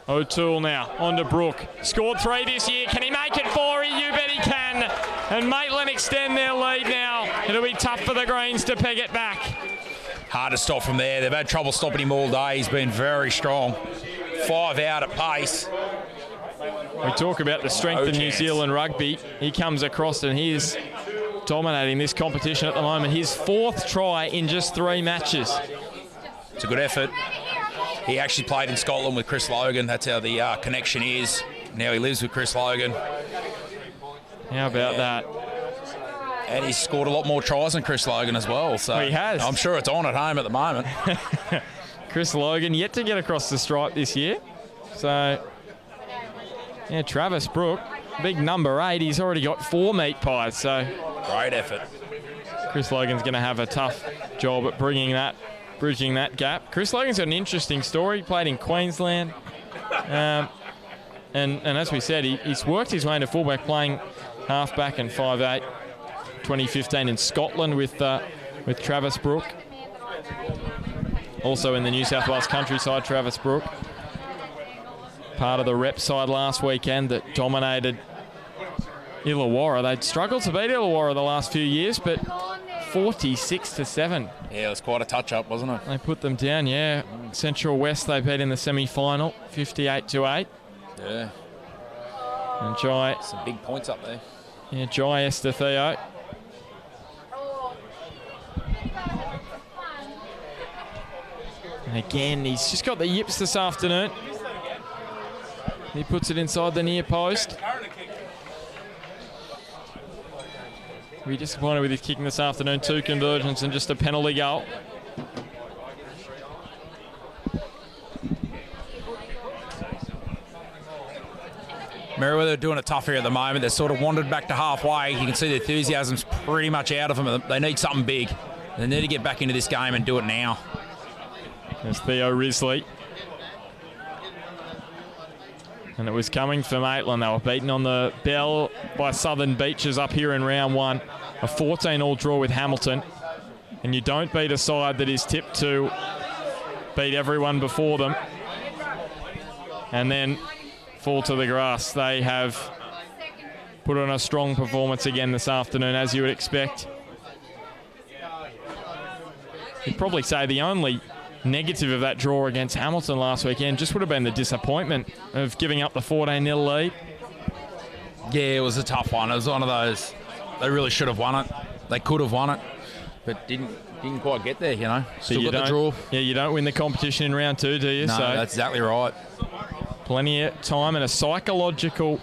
O'Toole now on to Brook. Scored 3 this year. Can he make it 4? You bet he can. And Maitland extend their lead now. It'll be tough for the Greens to peg it back. Hard to stop from there. They've had trouble stopping him all day. He's been very strong. 5 out at pace. We talk about the strength of New Zealand rugby. He comes across and he's dominating this competition at the moment. His 4th try in just 3 matches. It's a good effort. He actually played in Scotland with Chris Logan. That's how the connection is. Now he lives with Chris Logan. How about that? And he's scored a lot more tries than Chris Logan as well. So he has. I'm sure it's on at home at the moment. Chris Logan yet to get across the stripe this year. So, yeah, Travis Brook, big number 8. He's already got 4 meat pies. So great effort. Chris Logan's going to have a tough job at bridging that gap. Chris Logan's got an interesting story. He played in Queensland. And as we said, he's worked his way into fullback, playing halfback and 5'8", 2015 in Scotland with Travis Brook. Also in the New South Wales countryside, Travis Brook. Part of the rep side last weekend that dominated Illawarra. They'd struggled to beat Illawarra the last few years, but 46-7. Yeah, it was quite a touch-up, wasn't it? They put them down, yeah. Central West they beat in the semi-final, 58-8. Yeah. And Jai... Some big points up there. Yeah, Jai Estetheo. And again, he's just got the yips this afternoon. He puts it inside the near post. We're disappointed with his kicking this afternoon. 2 conversions and just a penalty goal. Merewether doing it tough here at the moment. They're sort of wandered back to halfway. You can see the enthusiasm's pretty much out of them. They need something big. They need to get back into this game and do it now. There's Theo Risley. And it was coming for Maitland. They were beaten on the bell by Southern Beaches up here in round 1. A 14-all draw with Hamilton. And you don't beat a side that is tipped to beat everyone before them and then fall to the grass. They have put on a strong performance again this afternoon, as you would expect. You'd probably say the only negative of that draw against Hamilton last weekend just would have been the disappointment of giving up the 14-0 lead. Yeah, it was a tough one. It was one of those, they really should have won it. They could have won it, but didn't quite get there, you know. Still got the draw. Yeah, you don't win the competition in round 2, do you? No, that's exactly right. Plenty of time and a psychological,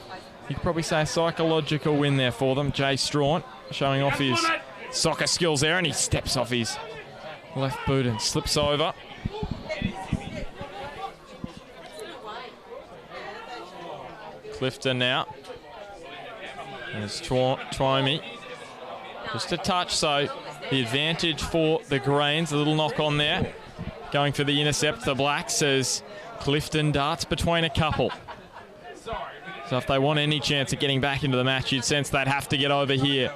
you could probably say a psychological win there for them. Jay Strawn showing off his soccer skills there, and he steps off his left boot and slips over. Clifton now. There's Twomey. Just a touch, so the advantage for the Greens. A little knock on there. Going for the intercept, the Blacks, as Clifton darts between a couple. So if they want any chance of getting back into the match, you'd sense they'd have to get over here.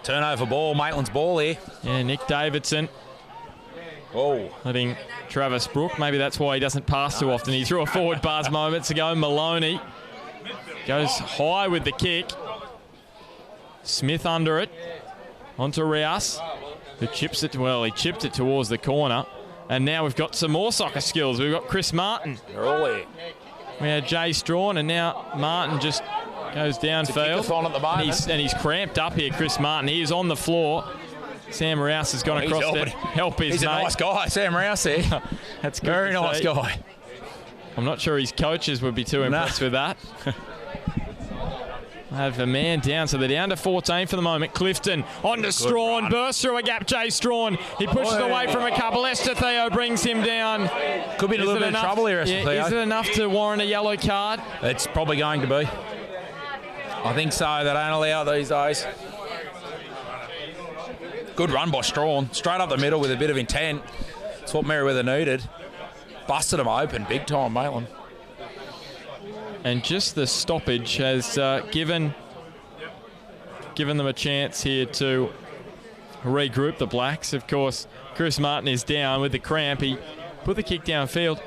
Turnover ball, Maitland's ball here. Yeah, Nick Davidson. Oh. Letting Travis Brook, maybe that's why he doesn't pass too often. He threw a forward pass moments ago. Maloney goes high with the kick. Smith under it. Onto Rouse, who chips it, well, he chipped it towards the corner. And now we've got some more soccer skills. We've got Chris Martin. They're all there. We had Jay Strawn, and now Martin just goes downfield. On at the moment. And he's cramped up here, Chris Martin. He is on the floor. Sam Rouse has gone across to help his He's mate. a nice guy, Sam Rouse there. That's good. Very nice guy. I'm not sure his coaches would be too impressed with that. Have a man down, so they're down to 14 for the moment. Clifton onto Strawn, bursts through a gap. Jay Strawn, he pushes away from a couple. Estetheo brings him down. Could be a little bit of trouble here, Estetheo. Yeah, is it enough to warrant a yellow card? It's probably going to be. I think so. They don't allow these days. Good run by Strawn. Straight up the middle with a bit of intent. That's what Merewether needed. Busted him open big time, Maitland. And just the stoppage has given them a chance here to regroup the Blacks. Of course, Chris Martin is down with the cramp. He put the kick downfield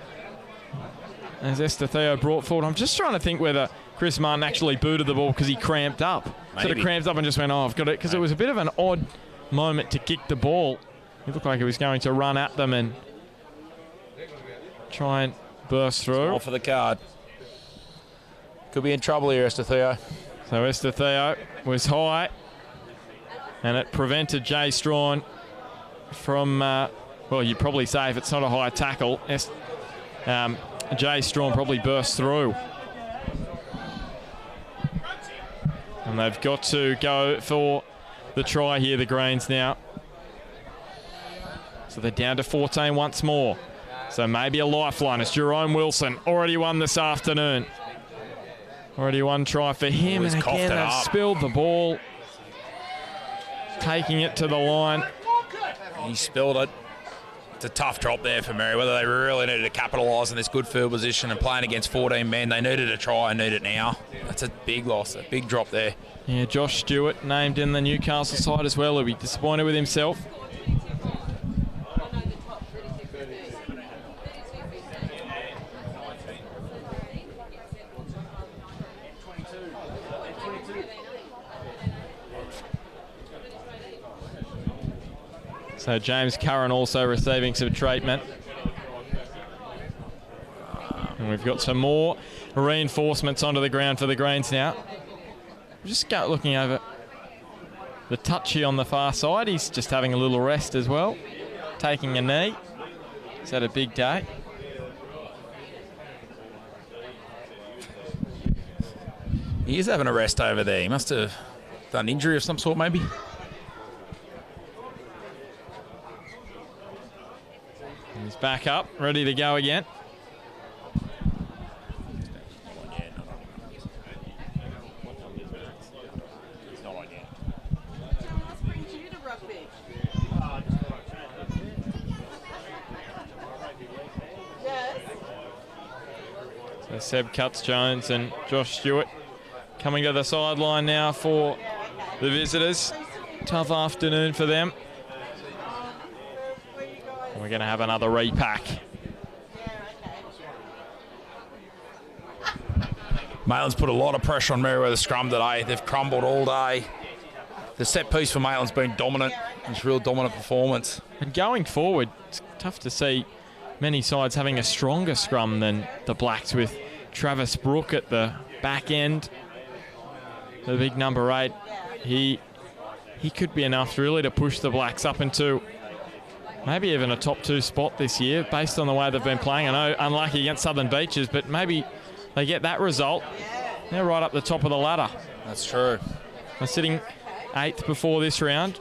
as Estetheo brought forward. I'm just trying to think whether Chris Martin actually booted the ball because he cramped up. Maybe. Sort of cramped up and just went, oh, I've got it. Because it was a bit of an odd moment to kick the ball. It looked like he was going to run at them and try and burst through. All for the card. Could be in trouble here, Estetheo. So Estetheo was high, and it prevented Jay Strawn from, well, you'd probably say if it's not a high tackle, Jay Strawn probably burst through. And they've got to go for the try here, the Greens now. So they're down to 14 once more. So maybe a lifeline. It's Jerome Wilson, already won this afternoon. Already one try for him, and again they've spilled the ball. Taking it to the line. He spilled it. It's a tough drop there for Merewether. They really needed to capitalise on this good field position and playing against 14 men. They needed a try and need it now. That's a big loss, a big drop there. Yeah, Josh Stewart named in the Newcastle side as well. He'll be disappointed with himself. So James Curran also receiving some treatment. And we've got some more reinforcements onto the ground for the Greens now. Just looking over the touchy on the far side. He's just having a little rest as well. Taking a knee. He's had a big day. He is having a rest over there. He must have done injury of some sort maybe. He's back up, ready to go again. So Seb Cutts-Jones and Josh Stewart coming to the sideline now for the visitors. Tough afternoon for them. We're going to have another repack. Maitland's put a lot of pressure on Merewether scrum today. They've crumbled all day. The set piece for Maitland's been dominant. It's a real dominant performance. And going forward, it's tough to see many sides having a stronger scrum than the Blacks, with Travis Brook at the back end. The big number 8. He could be enough really to push the Blacks up into maybe even a top 2 spot this year, based on the way they've been playing. I know unlucky against Southern Beaches, but maybe they get that result. They're right up the top of the ladder. That's true. They're sitting 8th before this round.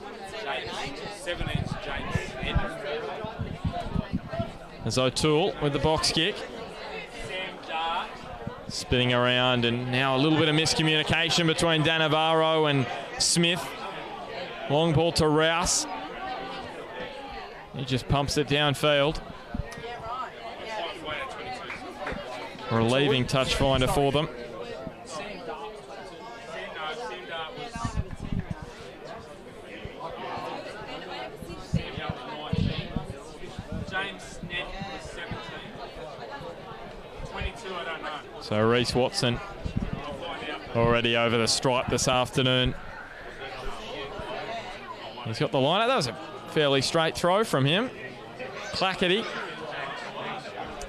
There's O'Toole with the box kick. Spinning around, and now a little bit of miscommunication between Danavaro and Smith. Long ball to Rouse. He just pumps it downfield. Relieving touch finder for them. So Reece Watson already over the stripe this afternoon. He's got the line. That was a fairly straight throw from him. Clackety.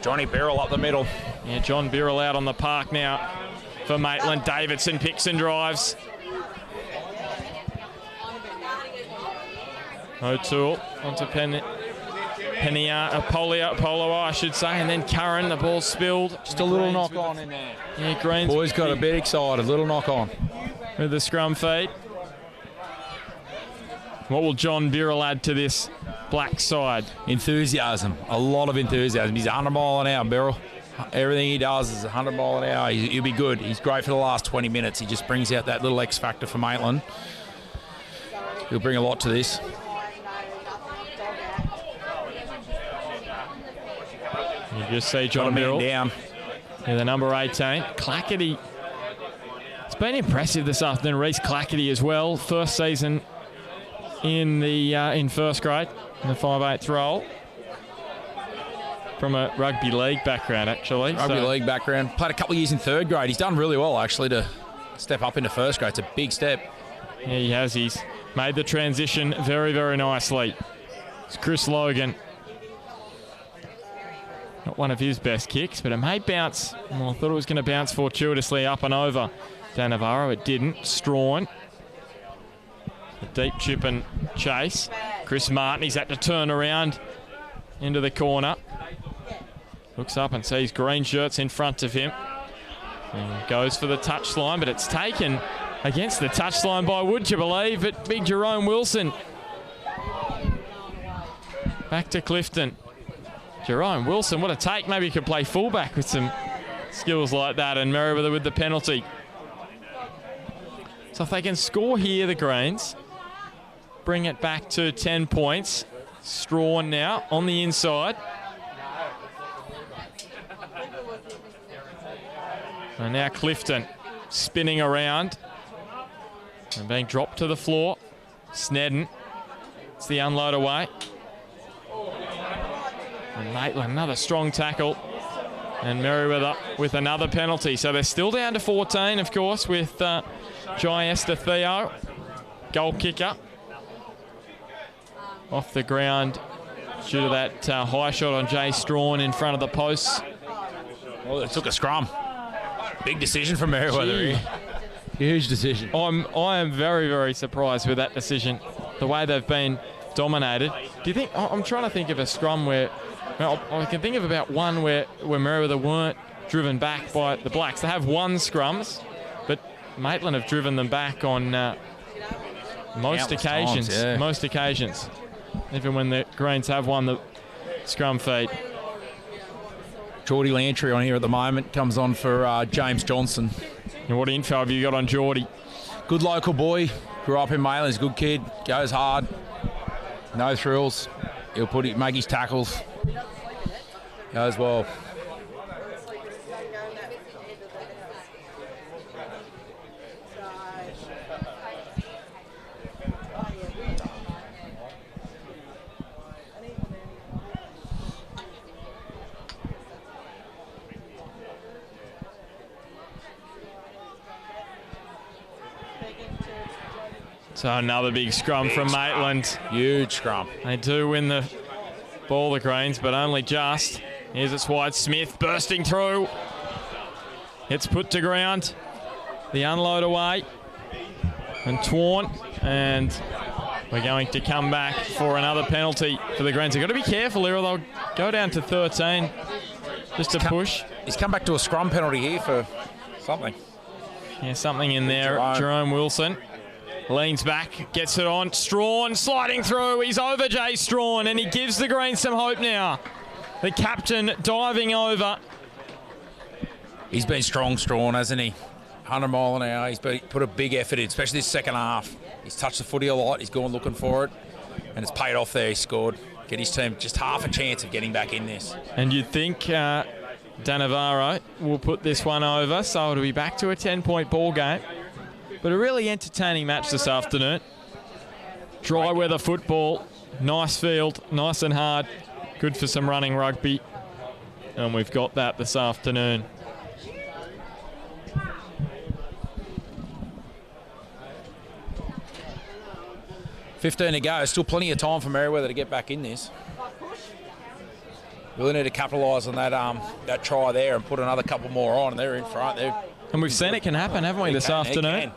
Johnny Birrell up the middle. Yeah, John Birrell out on the park now for Maitland. Davidson picks and drives. O'Toole onto Polo, I should say, and then Curran, the ball spilled. Just a little knock on in there. Yeah, Greens. Boys got a bit excited, little knock on. With the scrum feed. What will John Birrell add to this Black side? Enthusiasm, a lot of enthusiasm. He's 100 mile an hour, Birrell. Everything he does is 100 mile an hour. He'll be good. He's great for the last 20 minutes. He just brings out that little X factor for Maitland. He'll bring a lot to this. You just see John Birrell down. Yeah, the number 18, Clackety. It's been impressive this afternoon. Reece Clackety as well. First season in first grade in the 5/8 role. From a rugby league background, actually. Rugby league background. Played a couple of years in third grade. He's done really well, actually, to step up into first grade. It's a big step. Yeah, he has. He's made the transition very, very nicely. It's Chris Logan. Not one of his best kicks, but it may bounce. Well, I thought it was going to bounce fortuitously up and over Navarro. It didn't. Strawn. A deep chip and chase. Chris Martin, he's had to turn around into the corner. Looks up and sees green shirts in front of him. And goes for the touchline, but it's taken against the touchline by, would you believe, but big Jerome Wilson. Back to Clifton. Jerome Wilson, what a take. Maybe he could play fullback with some skills like that, and Merewether with the penalty. So if they can score here, the Greens, bring it back to 10 points. Strawn now on the inside. And now Clifton spinning around and being dropped to the floor. Snedden, it's the unload away. And Maitland, another strong tackle. And Merewether with another penalty. So they're still down to 14, of course, with Jai Estetheo, goal kicker. Off the ground due to that high shot on Jay Strawn in front of the posts. Well, it took a scrum. Big decision from Merewether. Huge decision. I am very, very surprised with that decision. The way they've been dominated. Do you think, I'm trying to think of a scrum where, well, I can think of about one where Merewether weren't driven back by the Blacks. They have won scrums, but Maitland have driven them back on most occasions. Times, yeah. Most occasions. Even when the Greens have won the scrum feed. Geordie Lantry on here at the moment, comes on for James Johnson. And what info have you got on Geordie? Good local boy, grew up in Maitland, he's a good kid, goes hard, no thrills. He'll make his tackles, goes well. So another big scrum from Maitland. Huge scrum. They do win the ball, the Greens, but only just. Here's it's Wyatt Smith bursting through. It's put to ground. The unload away. And Twarn. And we're going to come back for another penalty for the Greens. They've got to be careful here, or they'll go down to 13. Just to push. He's come back to a scrum penalty here for something. Yeah, something in there. Jerome Wilson. Leans back, gets it on. Strawn sliding through. He's over Jay Strawn, and he gives the Greens some hope now. The captain diving over. He's been strong, Strawn, hasn't he? 100 mile an hour. He's put a big effort in, especially this second half. He's touched the footy a lot. He's gone looking for it, and it's paid off there. He scored. Get his team just half a chance of getting back in this. And you'd think Navarro will put this one over, so it'll be back to a 10-point ball game. But a really entertaining match this afternoon. Dry weather football, nice field, nice and hard. Good for some running rugby. And we've got that this afternoon. $15 to go. Still plenty of time for Merewether to get back in this. Really need to capitalise on that try there and put another couple more on. They're in front. And we've seen it can happen, haven't we, this afternoon?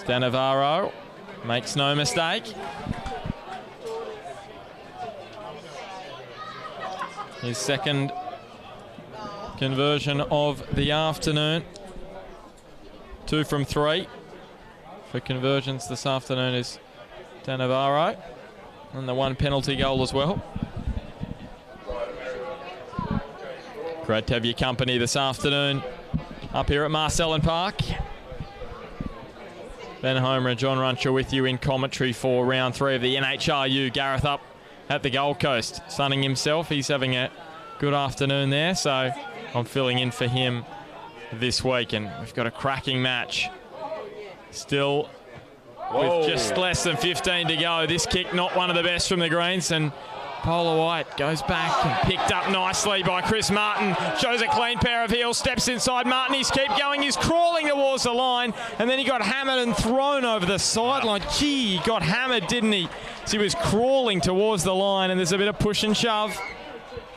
Navarro makes no mistake. His second conversion of the afternoon. 2 from 3 for conversions this afternoon is Navarro. And the one penalty goal as well. Great to have your company this afternoon up here at Marcellin Park. Ben Homer and John Runcher with you in commentary for round 3 of the NHRU. Gareth up at the Gold Coast, sunning himself. He's having a good afternoon there, so I'm filling in for him this week. And we've got a cracking match. Still with just less than 15 to go. This kick not one of the best from the Greens, and Polar White goes back and picked up nicely by Chris Martin. Shows a clean pair of heels, steps inside. Martin, he's keep going, he's crawling towards the line, and then he got hammered and thrown over the sideline. Gee, he got hammered, didn't he? So he was crawling towards the line, and there's a bit of push and shove.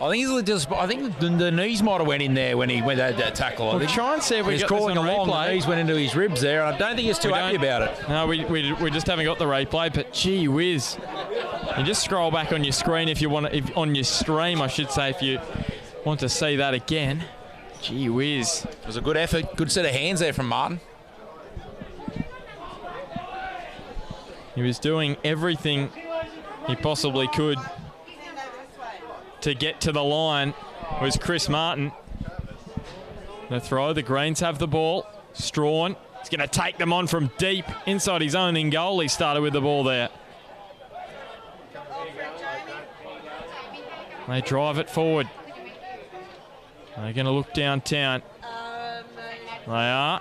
I think the knees might have went in there when he went that tackle. We'll try and see if we He's get this on crawling along. The replay. knees went into his ribs there, and I don't think he's too happy about it. No, we just haven't got the replay. But gee whiz, you just scroll back on your screen if you want, on your stream, I should say, if you want to see that again. Gee whiz. It was a good effort, good set of hands there from Martin. He was doing everything he possibly could to get to the line. Was Chris Martin. The throw, the Greens have the ball. Strawn, he's going to take them on from deep inside his own in goal. He started with the ball there. They drive it forward. They're going to look downtown. They are.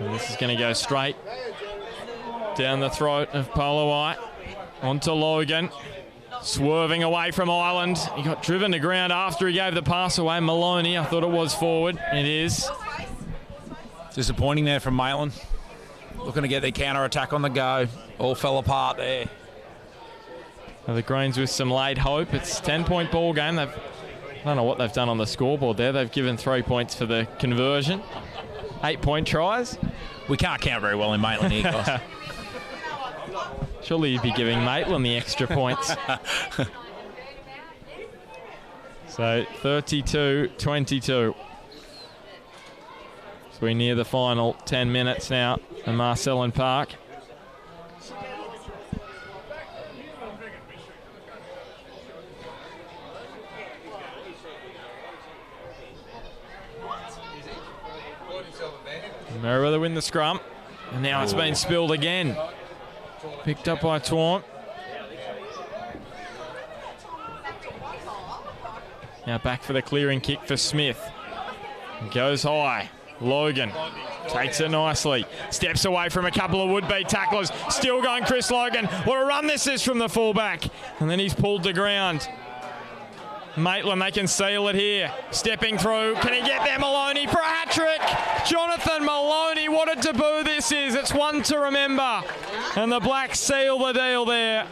And this is going to go straight down the throat of Polowai. Onto Logan. Swerving away from Ireland. He got driven to ground after he gave the pass away. Maloney, I thought it was forward. It is. Disappointing there from Maitland. Looking to get their counter-attack on the go. All fell apart there. Now the Greens with some late hope. It's a 10-point ball game. I don't know what they've done on the scoreboard there. They've given 3 points for the conversion. 8-point tries. We can't count very well in Maitland here, guys. Surely you'd be giving Maitland the extra points. So 32-22. So we near the final 10 minutes now in Marcellin Park. Merewether win the scrum, and now it's been spilled again. Picked up by Taunt. Now back for the clearing kick for Smith. Goes high. Logan takes it nicely. Steps away from a couple of would-be tacklers. Still going Chris Logan. What a run this is from the fullback. And then he's pulled to ground. Maitland, they can seal it here. Stepping through. Can he get there? Maloney for a hat-trick. Jonathan Maloney, what a debut this is. It's one to remember. And the Blacks seal the deal there.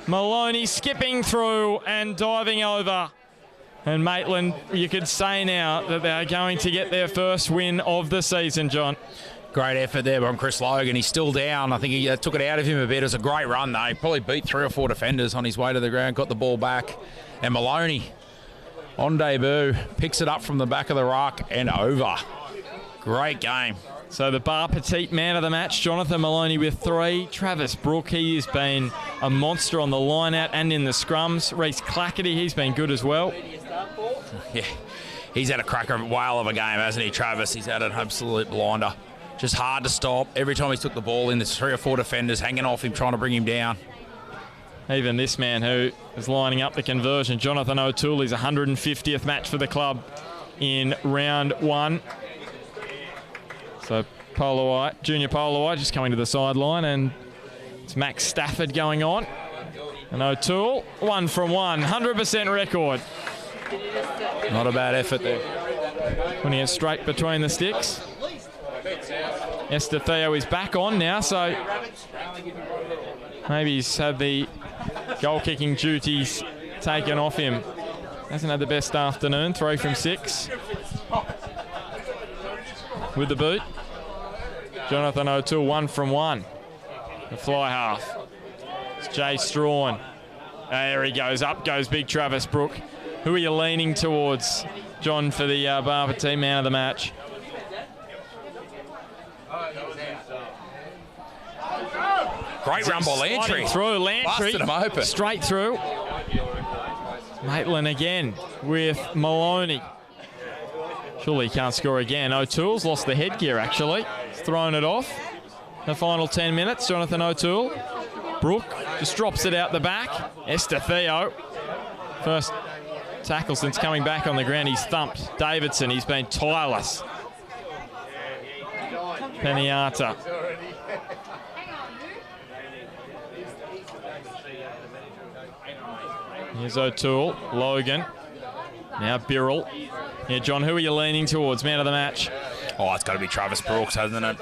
Maloney skipping through and diving over. And Maitland, you could say now that they're going to get their first win of the season, John. Great effort there from Chris Logan. He's still down. I think he took it out of him a bit. It was a great run, though. He probably beat 3 or 4 defenders on his way to the ground, got the ball back. And Maloney, on debut, picks it up from the back of the ruck and over. Great game. So the Bar Petite man of the match, Jonathan Maloney with 3. Travis Brook, he has been a monster on the line-out and in the scrums. Reece Clackety, he's been good as well. Yeah, he's had a cracker whale of a game, hasn't he, Travis? He's had an absolute blinder. Just hard to stop. Every time he's took the ball in, there's 3 or 4 defenders hanging off him, trying to bring him down. Even this man who is lining up the conversion, Jonathan O'Toole, his 150th match for the club in round 1. So Polowai, Junior Polowai just coming to the sideline, and it's Max Stafford going on. And O'Toole, 1 from 1, 100% record. Not a bad effort there. Putting it straight between the sticks. Esther Theo is back on now, so maybe he's had the goal-kicking duties taken off him. Hasn't had the best afternoon, 3 from 6. With the boot. Jonathan O'Toole, 1 from 1. The fly half. It's Jay Strawn. There he goes. Up goes big Travis Brook. Who are you leaning towards, John, for the Bar Petite man of the match? Great run by Lantry. Through Lantry. Busted him open. Straight through. Maitland again with Maloney. Surely he can't score again. O'Toole's lost the headgear, actually. He's thrown it off. The final 10 minutes, Jonathan O'Toole. Brook just drops it out the back. Esther Theo. First tackle since coming back on the ground. He's thumped Davidson. He's been tireless. Peniata. Here's O'Toole. Logan. Now Birrell. Yeah, John, who are you leaning towards? Man of the match. Oh, it's got to be Travis Brooks, hasn't it?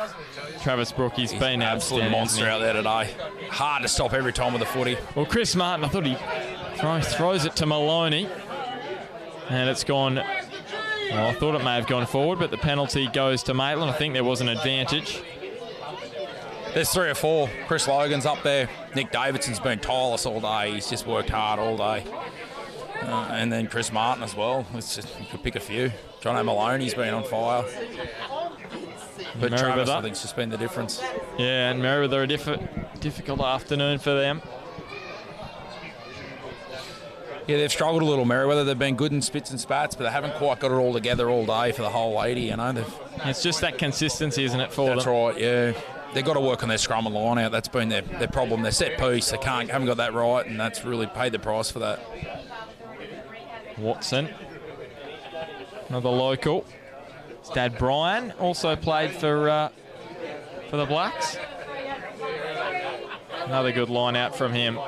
Travis Brooks, he's been an absolute monster out there today. Hard to stop every time with the footy. Well, Chris Martin, I thought he throws it to Maloney, and it's gone. Well, I thought it may have gone forward, but the penalty goes to Maitland. I think there was an advantage. There's 3 or 4. Chris Logan's up there. Nick Davidson's been tireless all day. He's just worked hard all day. And then Chris Martin as well. It's just, you could pick a few. John O'Maloney's been on fire. But Merewether, Travis, I think, has just been the difference. Yeah, and Merewether, a difficult afternoon for them. Yeah, they've struggled a little, Merewether. They've been good in spits and spats, but they haven't quite got it all together all day for the whole 80, you know. It's just that consistency, isn't it, for them? That's right, yeah. They've got to work on their scrum and line out. That's been their problem. Their set piece, they haven't got that right, and that's really paid the price for that. Watson, another local. His dad Brian also played for the Blacks. Another good line out from him.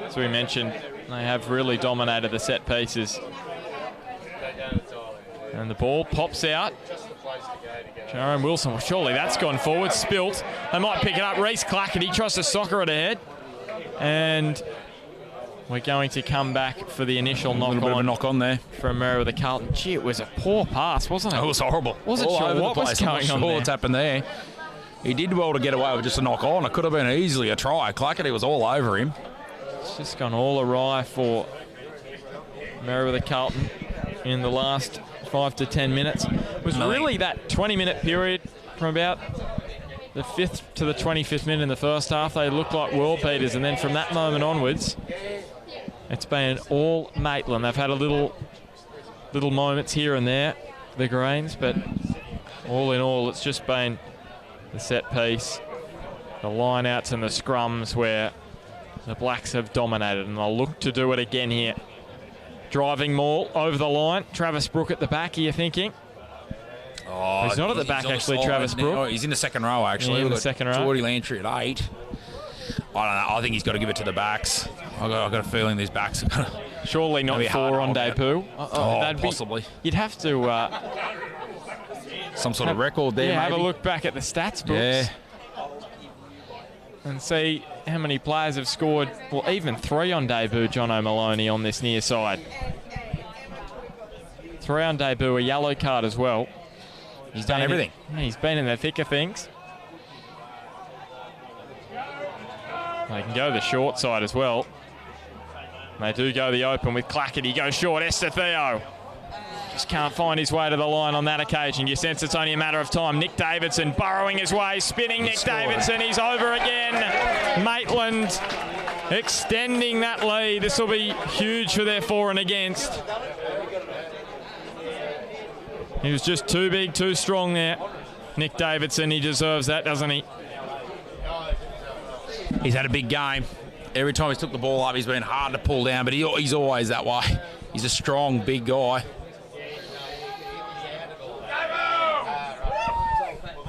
As we mentioned, they have really dominated the set pieces. And the ball pops out. Jerome Wilson, well, surely that's gone forward, spilt. They might pick it up. Reece Clackety tries to soccer it ahead. And we're going to come back for the initial knock-on. A little bit of a knock-on there. From Merewether Carlton. Gee, it was a poor pass, wasn't it? It was horrible. Wasn't all sure over what the was place. going I'm not on sure there. what's happened there. He did well to get away with just a knock-on. It could have been easily a try. Clackety was all over him. It's just gone all awry for Merewether Carlton in the last 5 to 10 minutes. It was really that 20-minute period from about the 5th to the 25th minute in the first half. They looked like world beaters, and then from that moment onwards, it's been all Maitland. They've had a little moments here and there, the Greens, but all in all, it's just been the set piece, the line-outs and the scrums where the Blacks have dominated, and they'll look to do it again here. Driving maul over the line. Travis Brook at the back, are you thinking? Oh, he's not at the back, actually, Travis Brook. No, he's in the second row, actually. Yeah, in the second row. Geordie Lantry at 8. I don't know. I think he's got to give it to the backs. I've got a feeling these backs are going to... Surely not 4 on debut. Possibly. You'd have to... some sort of record there, yeah, maybe. have a look back at the stats books. Yeah. And see how many players have scored, well, even 3 on debut, John O'Maloney on this near side. 3 on debut, a yellow card as well. He's done everything. He's been in the thick of things. They can go the short side as well. They do go the open with Clackety. Goes short, Esteteo. Just can't find his way to the line on that occasion. You sense it's only a matter of time. Nick Davidson burrowing his way, spinning Nick Davidson. He's over again. Maitland extending that lead. This will be huge for their for and against. He was just too big, too strong there. Nick Davidson, he deserves that, doesn't he? He's had a big game. Every time he's took the ball up, he's been hard to pull down, but he's always that way. He's a strong, big guy.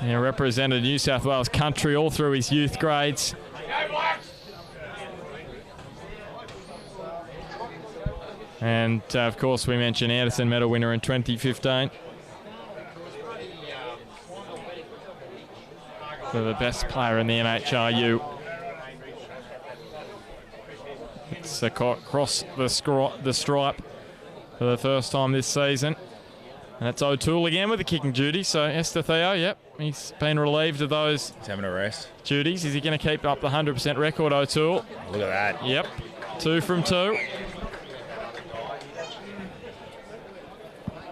Yeah, represented New South Wales country all through his youth grades. And, of course, we mentioned Anderson medal winner in 2015. For the best player in the NHRU. It's across the stripe for the first time this season. And that's O'Toole again with the kicking duty. So Esteteo, yep, he's been relieved of those He's having a rest. duties. Is he going to keep up the 100% record, O'Toole? Look at that. Yep, 2 from 2.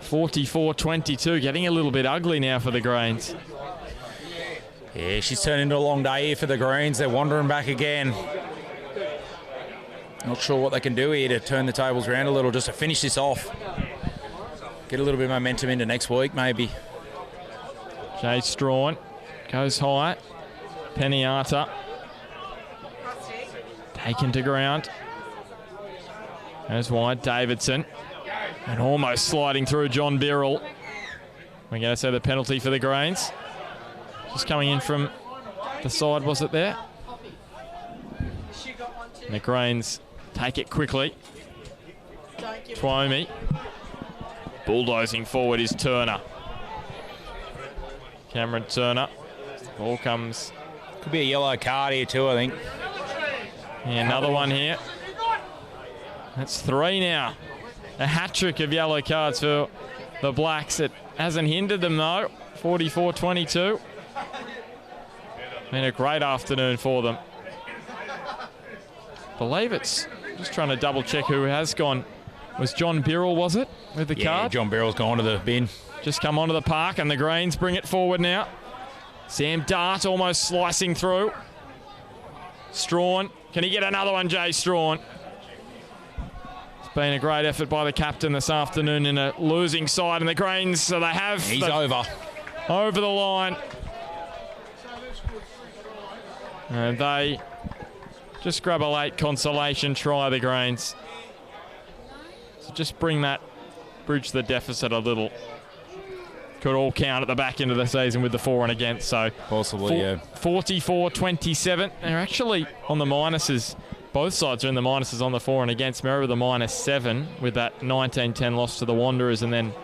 44-22, getting a little bit ugly now for the Greens. Yeah, she's turned into a long day here for the Greens. They're wandering back again. Not sure what they can do here to turn the tables around a little just to finish this off. Get a little bit of momentum into next week, maybe. Jay Strawn goes high. Peniata taken to ground. Goes wide. Davidson. And almost sliding through John Birrell. We're going to say the penalty for the Greens. Just coming in from the side, was it there? And the Greens take it quickly. Twomey. Bulldozing forward is Turner. Cameron Turner. Ball comes. Could be a yellow card here too, I think. Yeah, another one here. That's 3 now. A hat-trick of yellow cards for the Blacks. It hasn't hindered them though. 44-22. Been a great afternoon for them. Believe it's just trying to double check who has gone. Was John Birrell, was it, with the card? Yeah, John Birrell's gone to the bin. Just come onto the park and the Greens bring it forward now. Sam Dart almost slicing through. Strawn. Can he get another one, Jay Strawn? It's been a great effort by the captain this afternoon in a losing side, and the Greens, so they have... He's over. Over the line. And they just grab a late consolation try, the Greens. So just bridge the deficit a little. Could all count at the back end of the season with the for and against. So possibly, yeah. 44-27. They're actually on the minuses. Both sides are in the minuses on the for and against. Merewether -7 with that 19-10 loss to the Wanderers, and then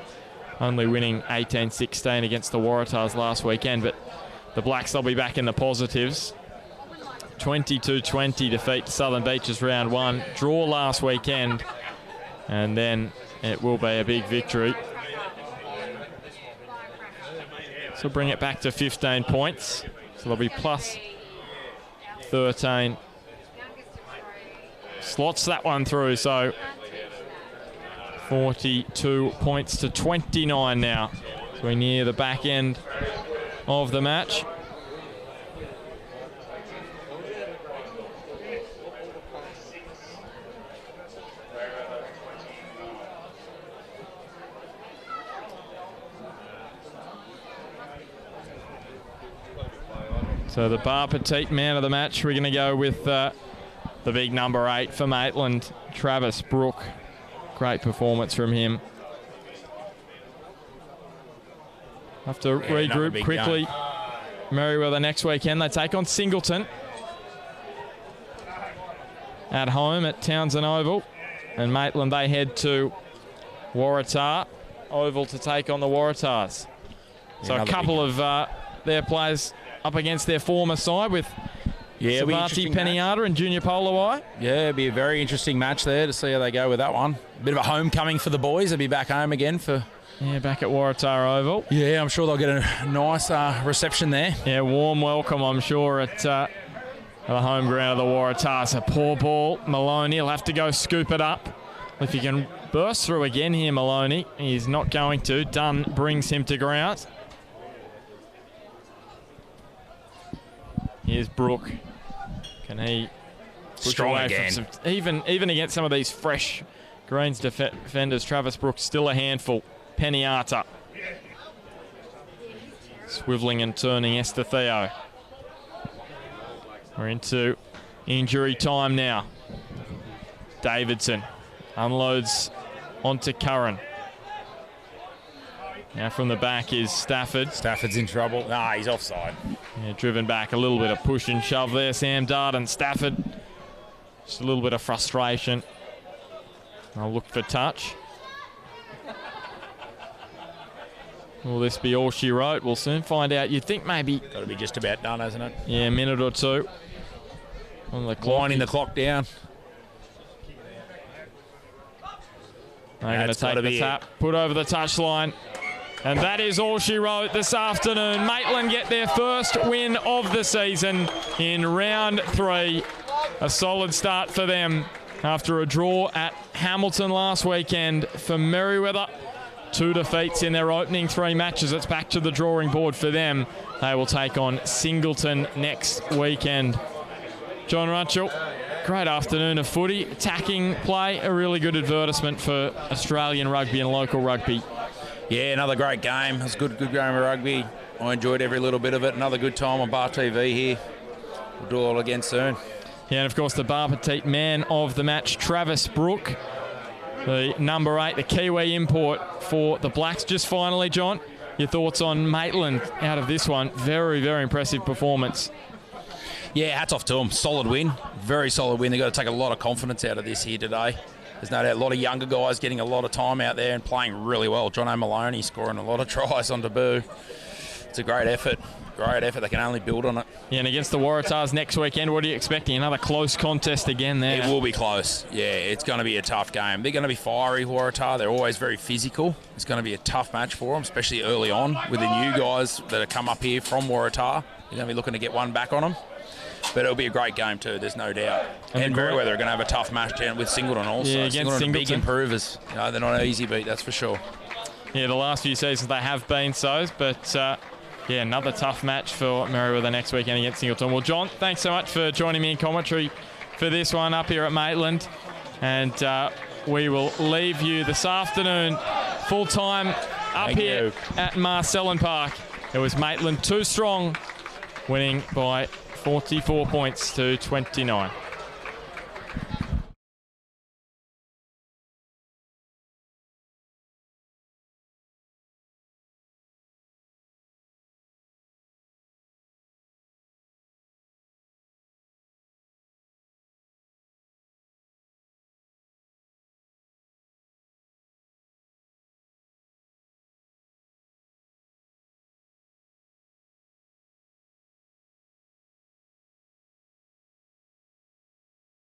only winning 18-16 against the Waratahs last weekend. But the Blacks, they'll be back in the positives. 22-20 defeat to Southern Beaches round 1. Draw last weekend, and then it will be a big victory. So bring it back to 15 points. So they'll be plus 13. Slots that one through, so 42 points to 29 now. So we're near the back end of the match. So the bar petite man of the match, we're going to go with the big number 8 for Maitland, Travis Brooke. Great performance from him. Have to regroup quickly. Merewether next weekend, they take on Singleton at home at Townsend Oval. And Maitland, they head to Waratah Oval to take on the Waratahs. So a couple of their players up against their former side with Savati Peniata and Junior Polawai. Yeah, it'll be a very interesting match there to see how they go with that one. Bit of a homecoming for the boys. They'll be back home again for... Yeah, back at Waratah Oval. Yeah, I'm sure they'll get a nice reception there. Yeah, warm welcome, I'm sure, at the home ground of the Waratahs. A poor ball. Maloney will have to go scoop it up. If he can burst through again here, Maloney. He's not going to. Dunn brings him to ground. Here's Brooke. Can he strong again? From even against some of these fresh Greens defenders, Travis Brooks still a handful. Peniata. Swivelling and turning Esteteo. We're into injury time now. Davidson unloads onto Curran. Now from the back is Stafford. Stafford's in trouble. Ah, he's offside. Yeah, driven back, a little bit of push and shove there. Sam Dart and Stafford. Just a little bit of frustration. I'll look for touch. Will this be all she wrote? We'll soon find out. You'd think maybe... Got to be just about done, hasn't it? Yeah, a minute or two. On the clock. Winding the clock down. They're going to take the tap, put over the touchline. And that is all she wrote this afternoon. Maitland get their first win of the season in round 3. A solid start for them after a draw at Hamilton last weekend. For Merewether, 2 defeats in their opening 3 matches. It's back to the drawing board for them. They will take on Singleton next weekend. John Rutchell, great afternoon of footy. Attacking play, a really good advertisement for Australian rugby and local rugby. Yeah, another great game. It was a good game of rugby. I enjoyed every little bit of it. Another good time on Bar TV here. We'll do it all again soon. Yeah, and of course the Bar Petite man of the match, Travis Brooke, the number 8, the Kiwi import for the Blacks. Just finally, John, your thoughts on Maitland out of this one? Very, very impressive performance. Yeah, hats off to them. Solid win. Very solid win. They've got to take a lot of confidence out of this here today. There's no doubt a lot of younger guys getting a lot of time out there and playing really well. John O'Maloney scoring a lot of tries on debut. It's a great effort. Great effort. They can only build on it. Yeah, and against the Waratahs next weekend, what are you expecting? Another close contest again there. It will be close. Yeah, it's going to be a tough game. They're going to be fiery, Waratah. They're always very physical. It's going to be a tough match for them, especially early on with the new guys that have come up here from Waratah. They're going to be looking to get one back on them. But it'll be a great game too, there's no doubt. And Merewether are going to have a tough match down with Singleton also. Yeah, against Singleton. Big improvers. They're not an easy beat, that's for sure. Yeah, the last few seasons they have been so, but yeah, another tough match for Merewether next weekend against Singleton. Well, John, thanks so much for joining me in commentary for this one up here at Maitland. And we will leave you this afternoon full-time up here at Marcellin Park. It was Maitland 2 strong, winning by 44 points to 29.